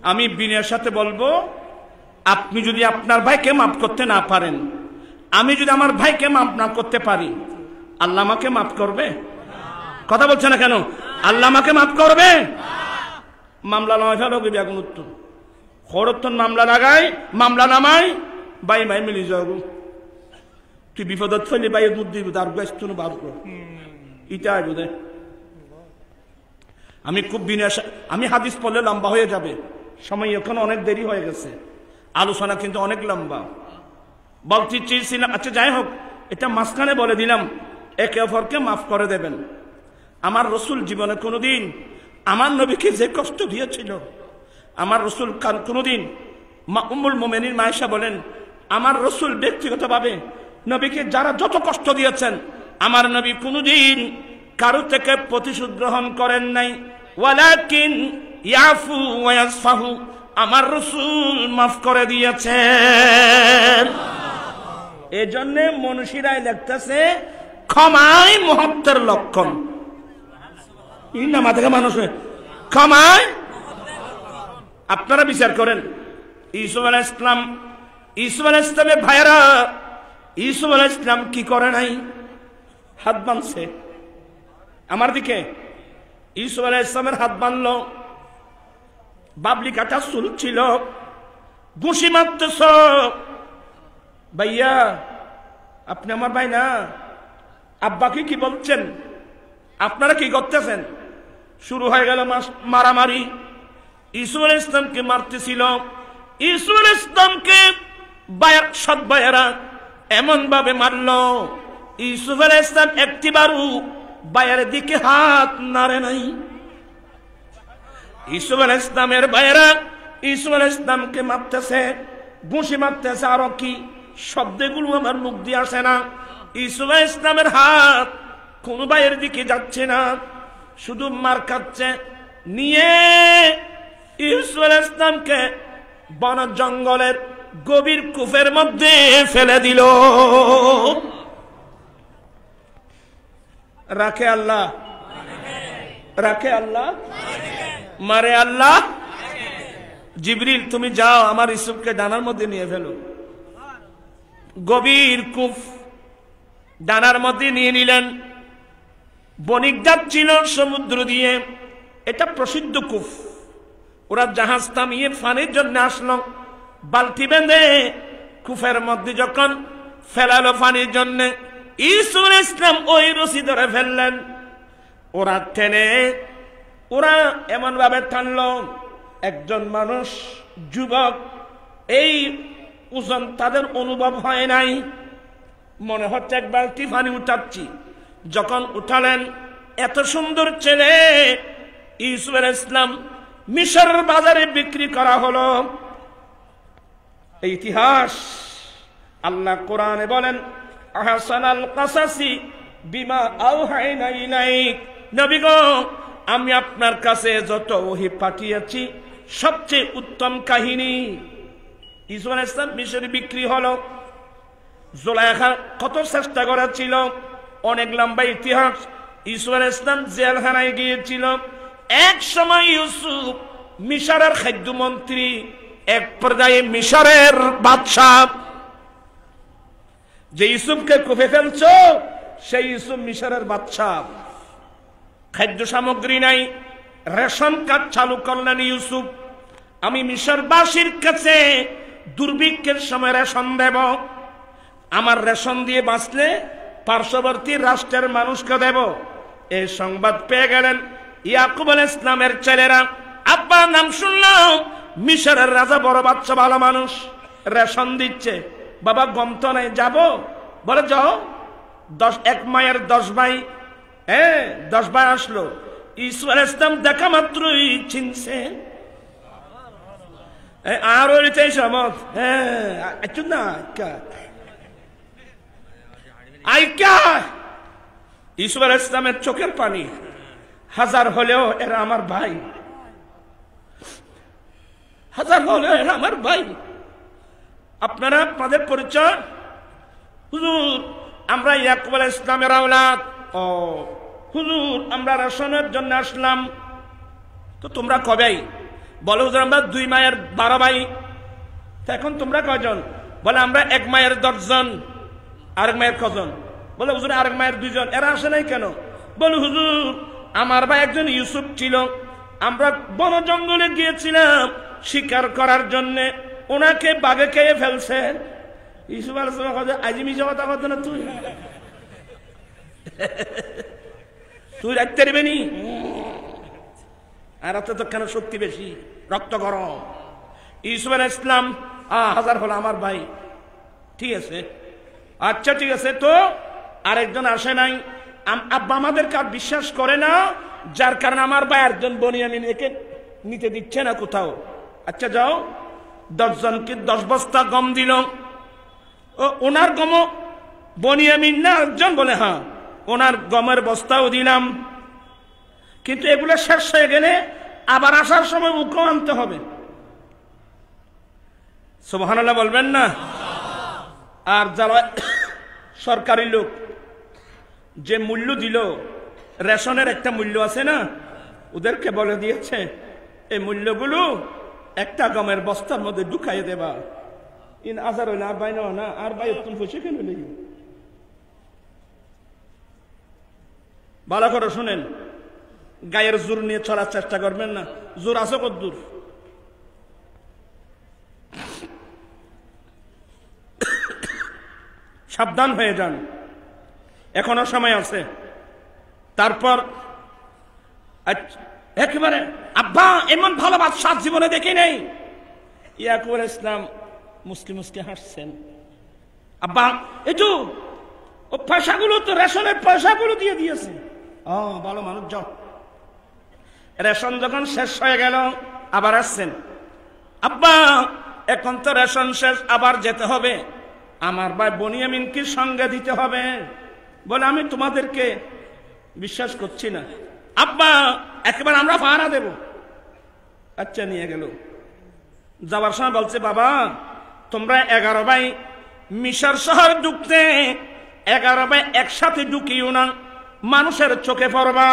আমি বিনয়ের সাথে বলবো আপনি যদি আপনার ভাইকে মাফ করতে না পারেন আমি যদি আমার ভাইকে মাফ না করতে পারি আল্লাহ আমাকে মাফ করবে কথা বলছে না কেন আল্লাহ আমাকে মাফ করবে মামলা নামাই ফেলো এখন উত্তর খরত্তন মামলা লাগাই মামলা নামাই ভাই ভাই মিলি যাবো তুই বিপদত ফেলে ভাইয়ের মুখ দিবি তার ব্যস্ত বার কর ইটা বোধ আমি খুব বিনয় আমি হাদিস পড়লে লম্বা হয়ে যাবে সময় এখন অনেক দেরি হয়ে গেছে আলোচনা কিন্তু অনেক লম্বা বলতে চেয়েছিলাম আচ্ছা যাই হোক এটা মাঝখানে বলে দিলাম একে অপরকে মাফ করে দেবেন আমার রসুল জীবনে কোনোদিন আমার নবীকে যে কষ্ট দিয়েছিল আমার রসুল কোনোদিন উম্মুল মুমিনিন মায়েশা বলেন আমার রসুল ব্যক্তিগতভাবে নবীকে যারা যত কষ্ট দিয়েছেন, আমার নবী কোনদিন কারো থেকে প্রতিশোধ গ্রহণ করেন নাই। ওয়ালাকিন ইয়াফু ওয়া ইয়াসফাহু, আমার রসুল মাফ করে দিয়েছেন। এজন্য মনীষীরাই লিখতেছে ক্ষমাই মহত্বের লক্ষণ। মানুষ ক্ষমায়, আপনারা বিচার করেন ইউসুফ আলাইহিস সালাম, ইউসুফ আলাইহিস সালামের ভাইয়েরা ইউসুফ আলাইহিস সালাম কি করে নাই? হাত বাঁধছে আমার দিকে। ইউসুফ আলাইহিস সালামের হাত বাঁধলো, বাবলি কাটা চুল ছিল, ঘুষি মারতেছ। ভাইয়া আপনি আমার ভাই না, আব্বাকে কি বলছেন? আপনারা কি করতেছেন? শুরু হয়ে গেল মারামারি। ইউসুফ আলাইহিস সালামকে মারতেছিল। ইউসুফ আলাইহিস সালামকে সৎ ভাইয়েরা এমন ভাবে মারল, ইউসুফ আলাইহিস সালাম একটিবারও ভাইয়ের দিকে হাত নাড়ে নাই। ইউসুফ আলাইহিস সালামের ভাইয়েরা ইউসুফ আলাইহিস সালামকে মারতেছে, ঘুষি মারতেছে, আরো কি শব্দগুলো আমার মুখ দিয়ে আসে না। ইউসুফ আলাইহিস সালামের হাত কোন ভাইয়ের দিকে যাচ্ছে না, শুধু মার খাচ্ছে। নিয়ে ইউসুফ আলাইহিস সালামকে বন জঙ্গলের গভীর কূপের মধ্যে ফেলে দিল। রাখে আল্লাহ, রাখে আল্লাহ, মারে আল্লাহ। জিবরিল তুমি যাও আমার ইউসুফকে ডানার মধ্যে নিয়ে ফেলো। গভীর কূপ, ডানার মধ্যে নিয়ে নিলেন। বণিক যাচ্ছিল সমুদ্র দিয়ে, এটা প্রসিদ্ধ কূপ। ওরা জাহাজ থামিয়ে পানির জন্য আসলো, বালতি বেঁধে কূপের মধ্যে যখন ফেলালো পানির জন্য, ইউসুফ আলাইহিস সালাম ওই রশি ধরে ফেললেন। ওরা টেনে, ওরা এমন ভাবে টানলো, একজন মানুষ যুবক, এই ওজন তাদের অনুভব হয় নাই, মনে হচ্ছে এক বালতি পানি উঠাচ্ছি। যখন উঠালেন, এত সুন্দর ছেলে ইউসুফ আলাইহিস সালাম মিশর বাজারে বিক্রি করা হলো। এই ইতিহাস আল্লাহ কোরআনে বলেন, আহসানাল কাসাসি বিমা আওহাইনা ইলাইক, নবী গো আমি আপনার কাছে যত ওহী পাঠিয়েছি সবচেয়ে উত্তম কাহিনী। ইউসুফ আলাইহিস সালাম মিশরে বিক্রি হলো। জুলাইখা কত চেষ্টা করেছিল, অনেক লম্বা ইতিহাস। ইউসুফ আলাইহিস সালাম জেলখানায় গিয়েছিল। এক সময় ইউসুফ মিশরের খাদ্যমন্ত্রী, এক পর্যায়ে মিশরের বাদশাহ। যে ইউসুফকে কূপে ফেলছ সেই ইউসুফ মিশরের বাদশাহ। খাদ্য সামগ্রী নাই, রেশন কার্ড চালু করলেন ইউসুফ। আমি মিশরবাসীর কাছে দুর্ভিক্ষের সময় রেশন দেব, আমার রেশন দিয়ে বাঁচলে পার্শ্ববর্তী রাষ্ট্রের মানুষকে দেব। এই সংবাদ পেয়ে গেলেন ইয়াকুব আলাইহিস সালামের ছেলেরা। আব্বা নাম শুনলাম মিশরের রাজা, বড় বাচ্চা, ভালো মানুষ, রেশন দিচ্ছে। বাবা গম তো নাই, যাবো? বলে যাও। এক মায়ের 10 ভাই, 10 ভাই আসলো। ইউসুফ আলাইহিস সালাম দেখা মাত্রই চিনছে। আর ওইটাই সমত, একটু না আইকা। ইউসুফ আলাইহিস সালামের চোখের পানি, হাজার হলেও এরা আমার ভাই, হাজার হলেও এরা আমার ভাই। আপনারা আপনাদের পরিচয়? হুজুর আমরা ইয়াকুব আলাইহিস সালামের আওলাদ। ও হুজুর আমরা রেশনের জন্য আসলাম। তো তোমরা কবেই? বলে হুজুর আমরা 2 মায়ের 12 ভাই। তো এখন তোমরা কয়জন? বলে আমরা 1 মায়ের 10 জন। আরেক মায়ের কজন? বলে হুজুর আরেক মায়ের 2 জন। এরা আসে নাই কেন? বলে হুজুর আমার ভাই একজন ইউসুফ ছিল, আমরা বন জঙ্গলে গিয়েছিলাম শিকার করার জন্য, ওনাকে বাঘে খেয়ে ফেলছে। ইউসুফ আলাইহিস সালাম আজি মিশা কথা বলতো না, তুই তুই রাখতে পারবি নি? আর তো কেন শক্তি বেশি, রক্ত গরম। ইউসুফ আলাইহিস সালাম হাজার হলো আমার ভাই। ঠিক আছে, আচ্ছা ঠিক আছে। তো আরেকজন আসে নাই, আব্বা আমাদেরকে আর বিশ্বাস করে না, যার কারণে আমার ভাই একজন বনিয়ামিন একে নিতে দিচ্ছে না কোথাও। আচ্ছা যাও, 10 জনকে 10 বস্তা গম দিল। ওনার গম বনিয়ামিন না একজন বলে হ্যাঁ ওনার গমের বস্তাও দিলাম, কিন্তু এগুলো শেষ হয়ে গেলে আবার আসার সময় উকো আনতে হবে। সুবহানাল্লাহ বলবেন না? আর যারা সরকারি লোক যে মূল্য দিল, রেশনের একটা মূল্য আছে না, ওদেরকে বলে দিয়েছে এই মূল্যগুলো একটা গমের বস্তার মধ্যে ঢুকাই দেবা। ইন আজার হইলে আর বাই না আর বাই তুমি পয়সা কেন লেগে। ভালো করে শুনেন, গায়ের জোর নিয়ে চলার চেষ্টা করবেন না। জোর আছে কত দূর? সাবধান হয়ে যান, এখনো সময় আছে। তারপর একেবারে আব্বা এমন ভালো বাদশাহ জীবনে দেখি নেই। ইয়াকুব আলাইহিস সালাম মুসকি মুসকি হাসছেন। আব্বা একটু ও পয়সাগুলো তো রেশনের পয়সাগুলো দিয়ে দিয়েছে। ভালো মানুষ যাও। রেশন যখন শেষ হয়ে গেল আবার আসছেন। আব্বা এখন তো রেশন শেষ, আবার যেতে হবে, আমার ভাই বনিয়ামিনকে সঙ্গে দিতে হবে। বলে আমি তোমাদেরকে বিশ্বাস করছি না আব্বা, একেবারে আমরা ভাড়া দেব। আচ্ছা নিয়ে গেল। যাবার সময় বলছে বাবা তোমরা 11 ভাই মিশর শহর ঢুকতে 11 ভাই একসাথে ঢুকিও না, মানুষের চোখে পড়বা।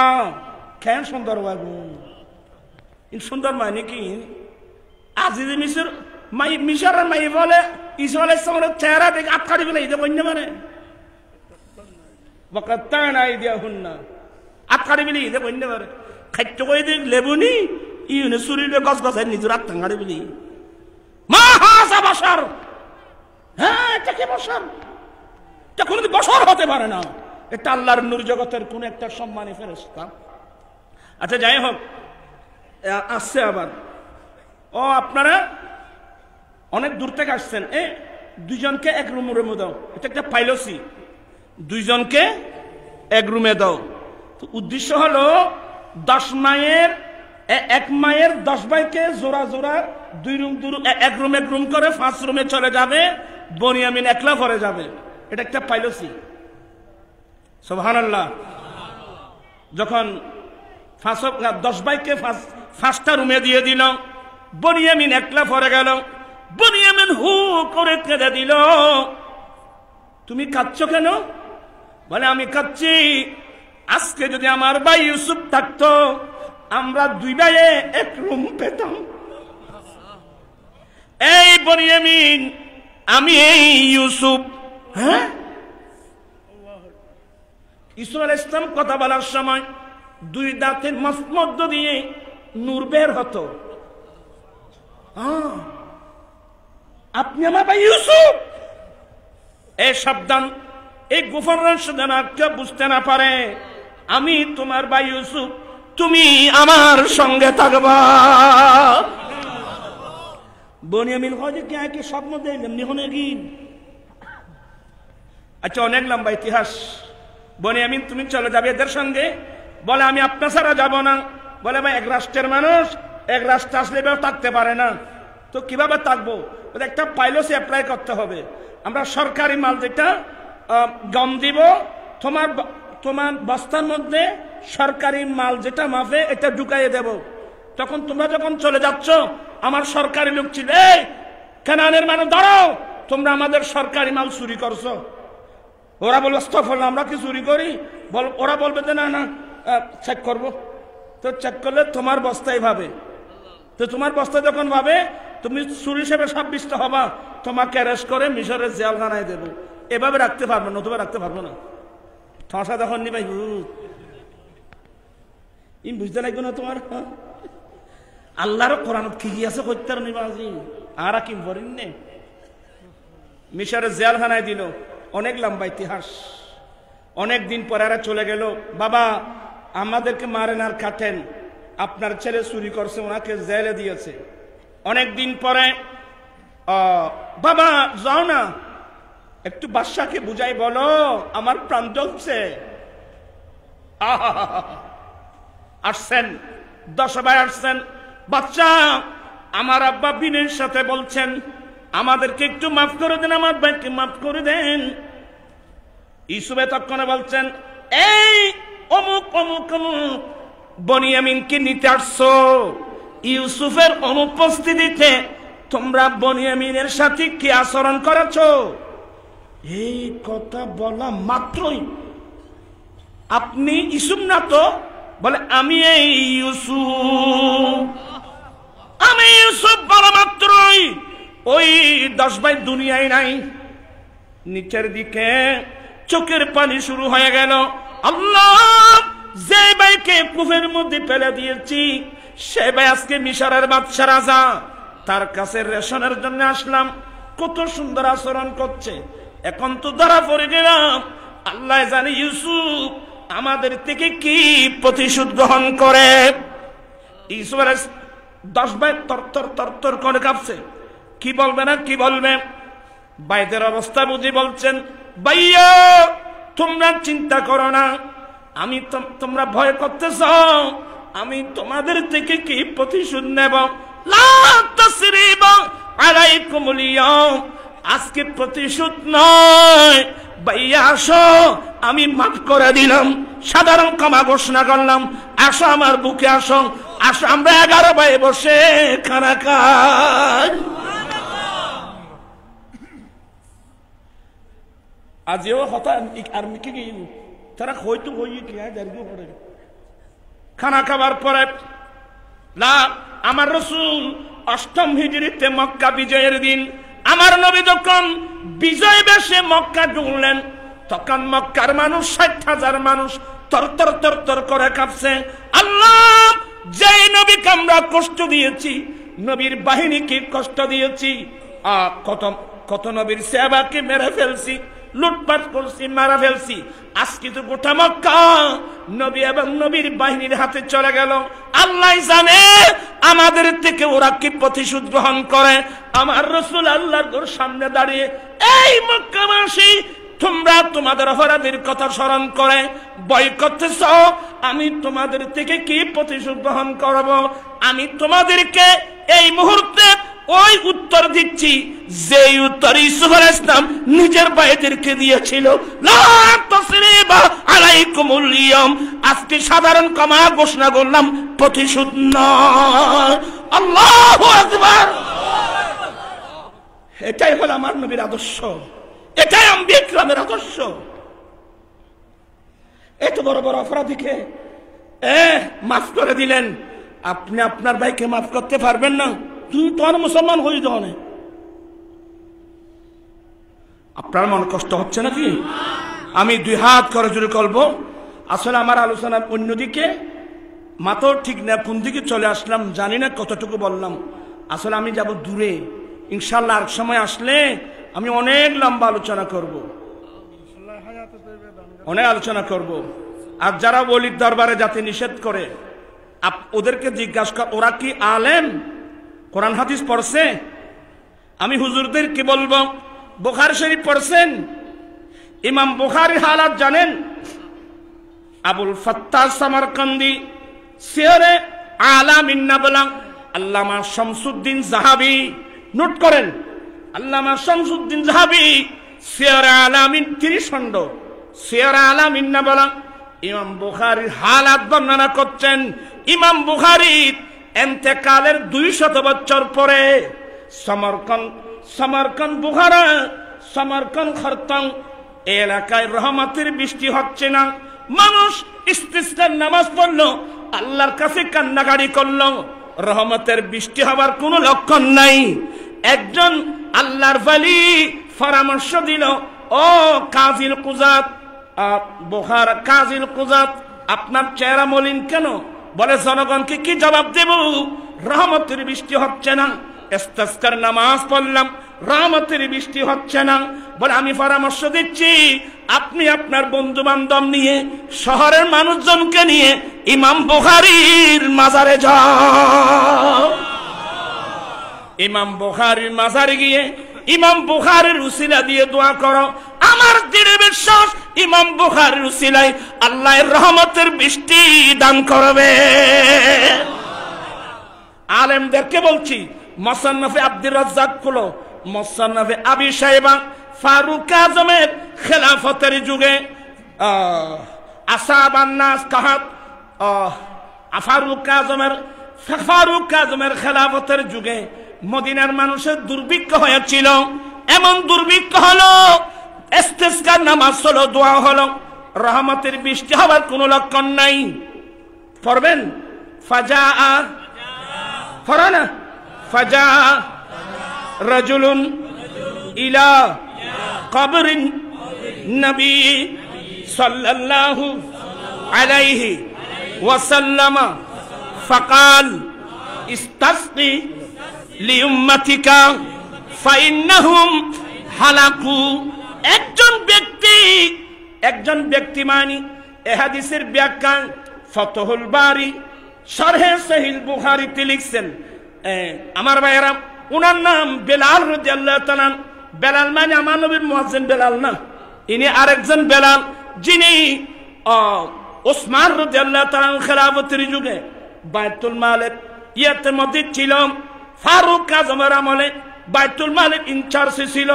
কেন সুন্দর বাবু সুন্দর মানে কি আজি মিশর মাই মিশরের মাই বলে ঈসা আলাইহিস সালামের চেহারা দেখে আটকাড়ি বলে এই যে বন্য মানে বকাত্তানা আইদিয়াহুন্না আটকাড়ি বলে এই যে বন্য মানে খাইতে কই দেখ লেবুনি ইউনে সুরিলে গস গস নিজের আটকাড়ি বলি মা হাসা বশর। হ্যাঁ এটা কি বশর? এটা কোনদিন বশর হতে পারে না, এটা আল্লাহর নূর জগতের কোন একটা সম্মানী ফেরেশতা। আচ্ছা যাই হোক, আসছে আবার আপনারা অনেক দূর থেকে আসছেন, দুইজনকে এক রুমে দাও। এটা একটা পাইলসি, দুইজনকে এক রুমে দাও। তো উদ্দেশ্য হলো 10 মায়ের 1 মায়ের 10 ভাইকে জোড়া জোড়া 2 রুম এক রুম করে 5 রুমে চলে যাবে, বনিয়ামিন একলা পরে যাবে। এটা একটা পাইলসি। সুবহানাল্লাহ। যখন 10 ভাইকে 5টা রুমে দিয়ে দিল, বনিয়ামিন একলা পরে গেল। বনিয়ামিন হু করে কেঁদে দিল। তুমি কাঁদছো কেন? বলে আমি কাঁদছি আজকে যদি আমার ভাই ইউসুফ থাকতো আমরা 2 ভাইয়ে এক রুম পেতাম। এই বনিয়ামিন আমি এই ইউসুফ। হ্যাঁ ইসা আলাইহিস সালাম কথা বলার সময় 2 দাঁতের মধ্য দিয়ে নূর বের হতো। আপনি আমার ভাই ইউসুফ। এই সাবধান, এই গোপন রহস্য যেন কেউ বুঝতে না পারে। আমি তোমার ভাই ইউসুফ, তুমি আমার সঙ্গে থাকবা। বনিয়ামিন হজে কে কি স্বপ্ন দেখলাম নিহনে কি। আচ্ছা অনেক লম্বা ইতিহাস। বনিয়ামিন তুমি চলে যাবে এদের সঙ্গে। বলে আমি আপনার ছাড়া যাব না। বলে ভাই এক রাষ্ট্রের মানুষ এক রাষ্ট্র আসলে থাকতে পারে না, তো কিভাবে থাকবো? একটা পাইলসি অ্যাপ্লাই করতে হবে। আমরা সরকারি মাল যেটা গম দিব, তোমার বস্তার মধ্যে সরকারি মাল যেটা মাফে এটা ঢুকাইয়ে দেব। তখন তোমরা যখন চলে যাচ্ছ আমার সরকারি লোক ছিল, এই কানানের মানুষ দাঁড়াও, তোমরা আমাদের সরকারি মাল চুরি করছো। ওরা বলবে আস্তাগফিরুল্লাহ আমরা কি চুরি করি? ওরা বলবে যে না না চেক করবো। তো চেক করলে তোমার বস্তায় ভাবে, তো তোমার বস্তা যখন ভাবে তুমি চুরি হিসেবে সাব্যস্ত হবা, তোমাকে অ্যারেস্ট করে মিশরের জেলখানায় দেবো। এভাবে রাখতে পারবো না, নতুবা রাখতে পারবো না। ঠাসা যখন নিবাই বুঝতে লাগবে না তোমার। আল্লাহর কোরআন কি আছে হত্যার নিবাজি আর কি বলেন নে। মিশরের জেলখানায় দিল। অনেক লম্বা ইতিহাস। অনেক দিন পরে আর চলে গেল। বাবা আমাদেরকে মারেন আর কাটেন, আপনার ছেলে চুরি করছে, ওনাকে জেলে দিয়েছে। অনেক দিন পরে বাবা যাও না, একটু বাদশাকে বুঝাই বলো আমার প্রাণ জ্বলছে। আসছেন 10 ভাই আসছেন। বাচ্চা আমার আব্বা বিনয়ের সাথে বলছেন আমাদেরকে একটু মাফ করে দেন, আমার ভাইকে মাফ করে দেন। ইউসুফ তখন বলছেন, এই অমুক অমুক অমুক বনিয়ামিনকে নিতে আসছো, ইউসুফের অনুপস্থিতিতে তোমরা বনিয়ামিনের সাথে কি আচরণ করেছো? এই কথা বলা মাত্রই আপনি ইউসুফ না তো? বলে আমি এই ইউসুফ, আমি ইউসুফ বলা মাত্রই ওই 10 ভাই দুনিয়ায় নাই। নিচের দিকে চোখের পানি শুরু হয়ে গেল। আল্লাহ, যে ভাইকে কুফের মধ্যে ফেলে দিয়েছি সে ভাই আজকে মিশরের বাদশা রাজা, তার কাছে রেশনের জন্য আসলাম, কত সুন্দর আচরণ করছে, এখন তো ধরা পড়ে গেলাম। আল্লাহ জানে ইউসুফ আমাদের থেকে কি প্রতিশোধ গ্রহণ করে। ইউসুফের 10 ভাই তরতর করে কাঁপছে, কি বলবে না কি বলবে। ভাইদের অবস্থা বুঝি বলছেন, ভাইয়া তোমরা চিন্তা করো না, আমি তোমরা ভয় করতেছ, আমি তোমাদের থেকে কি প্রতিশোধ নেব। লা তাসরিবা আলাইকুমুল ইয়াউম, আজকে প্রতিশোধ নয় ভাইয়া, আসো আমি মাফ করে দিলাম, সাধারণ ক্ষমা ঘোষণা করলাম, আসো আমার বুকে আসো, আসো আমরা 11 ভাই বসে খানা খাই। আজিও হতা আর মিকে গিয়ে তারা হয়তো হইয়ে কি দাঁড়িয়ে পড়ে। খানা খাবার পরে আমার রাসূল 8ম হিজরিতে মক্কা বিজয়ের দিন আমার নবী যখন বিজয় বেশে মক্কা ঢুকলেন, তখন মক্কার মানুষ 60,000 মানুষ তরতর করে কাঁপছে। আল্লাহ, যেই নবীকে আমরা কষ্ট দিয়েছি, নবীর বাহিনীকে কষ্ট দিয়েছি, কত নবীর সাহাবাকে মেরে ফেলছি, লুটপাট করছি, মারা ফেলছি, আজকে তো গোটা মক্কা নবী এবং নবীর বাহিনীর হাতে চলে গেল। আল্লাহ জানে আমাদের থেকে ওরা কি প্রতিশোধ গ্রহণ করে। আমার রাসূল আল্লাহর সামনে দাঁড়িয়ে, এই মক্কাবাসী, তোমরা তোমাদের অপরাধের কথা স্মরণ করে ভয় করতেছ, আমি তোমাদের থেকে কি প্রতিশোধ গ্রহণ করব। আমি তোমাদেরকে এই মুহূর্তে ওই উত্তর দিচ্ছি যে উত্তর ইউসুফ আলাইহিস সালাম নিজের ভাইদেরকে দিয়েছিল। লা তাসরিবা আলাইকুমুল ইয়াউম, আজকে সাধারণ ক্ষমা ঘোষণা করলাম, প্রতিশোধ নয়। আল্লাহু আকবার। এটাই হলো আমার নবীর আদর্শ, এটাই আম্বিয়া কিরামের আদর্শ। এত বড় বড় অপরাধীকে মাফ করে দিলেন, আপনি আপনার ভাইকে মাফ করতে পারবেন না? তুমি তো আর মুসলমান হয়ে যাও না। আপনার মন কষ্ট হচ্ছে নাকি? আমি 2 হাত করে জুড়ে করবো। আসলে আমার আলোচনার অন্যদিকে মাথাও ঠিক না, কোন দিকে চলে আসলাম জানি না, কতটুকু বললাম। আসলে আমি যাব দূরে, ইনশাল্লাহ আর সময় আসলে আমি অনেক লম্বা আলোচনা করব, অনেক আলোচনা করব। আর যারা ওলির দরবারে যাতে নিষেধ করে, ওদেরকে জিজ্ঞাসা কর, ওরা কি আলেম, কোরআন হাদিস পড়ছে? আমি হুজুরদেরকে বলবো, বুখারী শরীফ পড়ছেন? ইমাম বুখারীর হালাত জানেন? আবুল ফাত্তাহ সামারকান্দি সিয়ারে আলামিন নাবলা, আল্লামা শামসুদ্দিন যাহাবী, নোট করেন, আল্লামা শামসুদ্দিন যাহাবী সিয়ারে আলামিন 30 খণ্ড, সিয়ারে আলামিন নাবলা ইমাম বুখারীর হালাত বর্ণনা করছেন। ইমাম বুখারীর এন্তেকালের 200 বছর পরে সমরকন্দ বুখারা, সমরকন্দ খরতং এলাকায় রহমতের বৃষ্টি হচ্ছে না। মানুষ ইস্তিসকার নামাজ পড়লো, আল্লাহর কাছে কান্নাকাটি করলো, রহমতের বৃষ্টি হবার কোনো লক্ষণ নাই। একজন আল্লাহর ওয়ালি পরামর্শ দিল, ও কাজিল কুজাত, বুখারা কাজিল কুজাত, আপনার চেহারা মলিন কেন? বলে, জনগণকে কি জবাব দেব? রহমতের বৃষ্টি হচ্ছে না, ইস্তিসকার নামাজ পড়লাম, রহমতের বৃষ্টি হচ্ছে না। বলে, আমি পরামর্শ দিচ্ছি, আপনি আপনার বন্ধু বান্ধব নিয়ে, শহরের মানুষজনকে নিয়ে ইমাম বুখারীর মাজারে যাও। ইমাম বুখারীর মাজারে গিয়ে ইমাম বুখারীর উসিলা দিয়ে দোয়া করো। আমার দৃঢ় বিশ্বাস, ইমাম বুখারীর উসিলায় আল্লাহর রহমতের বৃষ্টি দান করবে। আলেমদেরকে বলছি, মুসান্নাফে আব্দুর রাজ্জাক খুলো, মুসান্নাফে আবি শাইবা ফারুক আজমের খেলাফতের যুগে আসাবান নাস কাহাত ফারুক আজমের খেলাফতের যুগে মদিনার মানুষের দুর্ভিক্ষ হয়েছিল। এমন দুর্ভিক্ষ হলো, ইস্তিসকার নামাজ হলো, দোয়া হলো, রহমতের বৃষ্টি হওয়ার কোন লক্ষণ নাই। পড়বেন ফাজা ফরানা ফাজা রাজুলুন ইলা কবরিন নবী সাল্লাল্লাহু আলাইহি ওয়াসাল্লাম ফাকাল ইস্তাসকি লিউম্মাতিকা ফাইন্নাহুম হালাকু। একজন ব্যক্তি মানে এ হাদিসের ব্যাখ্যা ফতহুল বারি শরহে সহিহ বুখারীতে লিখছেন। আমার ভাইয়েরা, উনার নাম বেলাল রাদিয়াল্লাহু তাআলা। বেলাল মানে আমার নবীর মুয়াজ্জিন বেলাল না, ইনি আরেকজন বেলাল, যিনি ওসমান রাদিয়াল্লাহু তাআলা খেলাফতের যুগে বাইতুল মালের ইয়াতে মধ্যে ছিল। ফারুক আজমের আমলে বাইতুল মালের ইনচার্জ ছিল।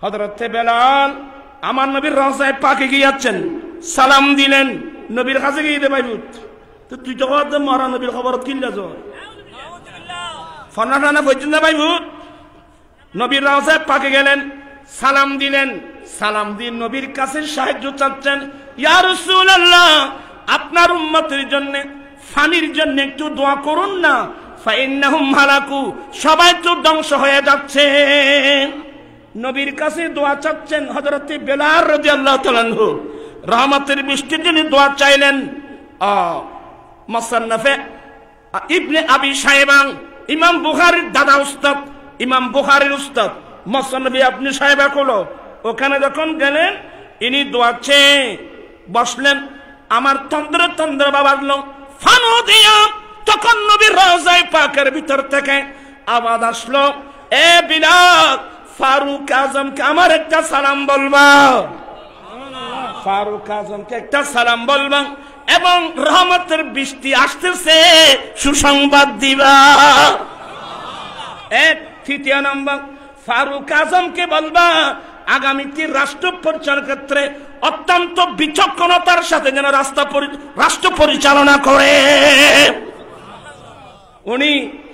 হযরতে বেলাল আমার নবীর রওজায়ে পাকে গিয়েছেন, সালাম দিলেন, নবীর কাছে গিয়ে দে ভাইবুত তো তুই তো কত মরা নবীর খবর কিল্লা যো ফনাটানা বলছেন না ভাইবুত। নবীর রওজায়ে পাকে গেলেন, সালাম দিলেন, সালাম দিয়ে নবীর কাছে সাহায্য চাচ্ছেন। ইয়া রাসূলুল্লাহ, আপনার উম্মতের জন্য ফানির জন্য একটু দোয়া করুন না, ফাইন্নাহুম হালাকু, সবাই তো ধ্বংস হয়ে যাচ্ছে। নবীর কাছে দোয়া চাচ্ছেন হযরতে বেলাল রাদিয়াল্লাহু তাআলা আনহু, রহমতের বৃষ্টির জন্য দোয়া চাইলেন। মুসান্নাফে ইবনে আবি শাইবা, ইমাম বুখারীর দাদা উস্তাদ, ইমাম বুখারীর উস্তাদ মুসান্নাফে আপনি শাইবা হলো, ওখানে যখন গেলেন ইনি দোয়া চেয়ে বসলেন। আমার তন্দ্র বাবারলো ফানো দিয়া, তখন নবীর রওজায়ে পাকের ভিতর থেকে আওয়াজ আসলো, এ বিলাল, ফারুক আজমকে আমার একটা সালাম বলবা, ফারুক আজমকে একটা সালাম বলবা এবং রহমতের বৃষ্টি আসতেছে সুসংবাদ দিবা। এক তৃতীয় নম্বর, ফারুক আজমকে বলবা আগামীতে রাষ্ট্র পরিচালনার ক্ষেত্রে অত্যন্ত বিচক্ষণতার সাথে যেন রাষ্ট্র পরিচালনা করে। উনি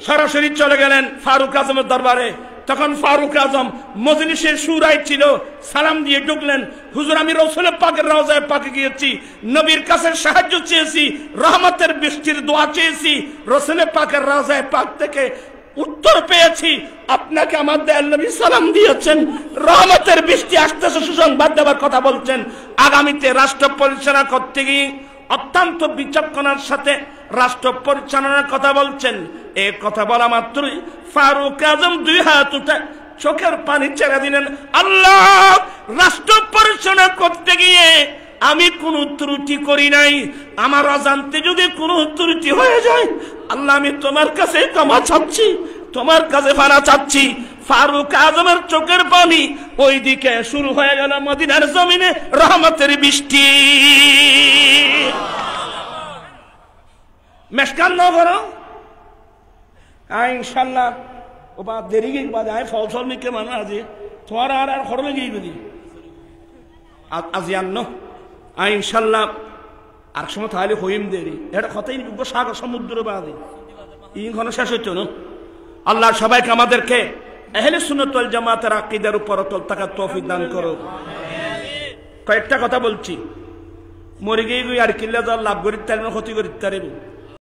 সরাসরি চলে গেলেন ফারুক আজমের দরবারে। তখন ফারুক আজম মজলিসের শুরায় ছিল, সালাম দিয়ে ঢুকলেন, হুজুর আমি রাসূল পাকের রওজায়ে পাকে গিয়েছি, নবীর কাছে সাহায্য চেয়েছি, রহমতের বৃষ্টির দোয়া চেয়েছি, রাসূল পাকের রওজায়ে পাক থেকে উত্তর পেয়েছি, আপনাকে আমার দয়াল নবী সালাম দিয়েছেন, রহমতের বৃষ্টি আসতেছে সুসংবাদ দেওয়ার কথা বলছেন। আগামীতে রাষ্ট্র পরিচালনা করতে গিয়ে অত্যন্ত বিচক্ষণতার সাথে রাষ্ট্র পরিচালনার কথা বলছেন। এই কথা বলা মাত্রই ফারুক আজম দুই হাত উঠে চোখের পানি ছেড়ে দিলেন, আল্লাহ, রাষ্ট্র পরিচালনা করতে গিয়ে আমি কোনো ত্রুটি করি নাই, আমার অজান্তে যদি কোনো ত্রুটি হয়ে যায় আল্লাহ আমি তোমার কাছে ক্ষমা চাচ্ছি, তোমার কাছে ফানা চাচ্ছি। ফারুক আজমের চোখের পানি ওইদিকে শুরু হয়ে গেল মদিনার জমিনে রহমতের বৃষ্টি। মেশকান ন করো ইনশাল্লাহ ও বা দেরি গিয়ে বাদ আয় ফলসল মিকে মানো আজি তোমার আর খরমে গিয়ে গেলি আজি আন্ন ইনশাল্লাহ আর সময় তাহলে হইম দেরি এটা কথাই সাগর সমুদ্র বাদে ইনখানে শেষ হইতো না। আল্লাহ সবাইকে আমাদেরকে আহলে সুন্নাত ওয়াল জামাতের আকীদার উপর অটল থাকার তৌফিক দান করো। কয়েকটা কথা বলছি, মরে গিয়ে আর কিল্লা লাভ করিতে ক্ষতি করিতে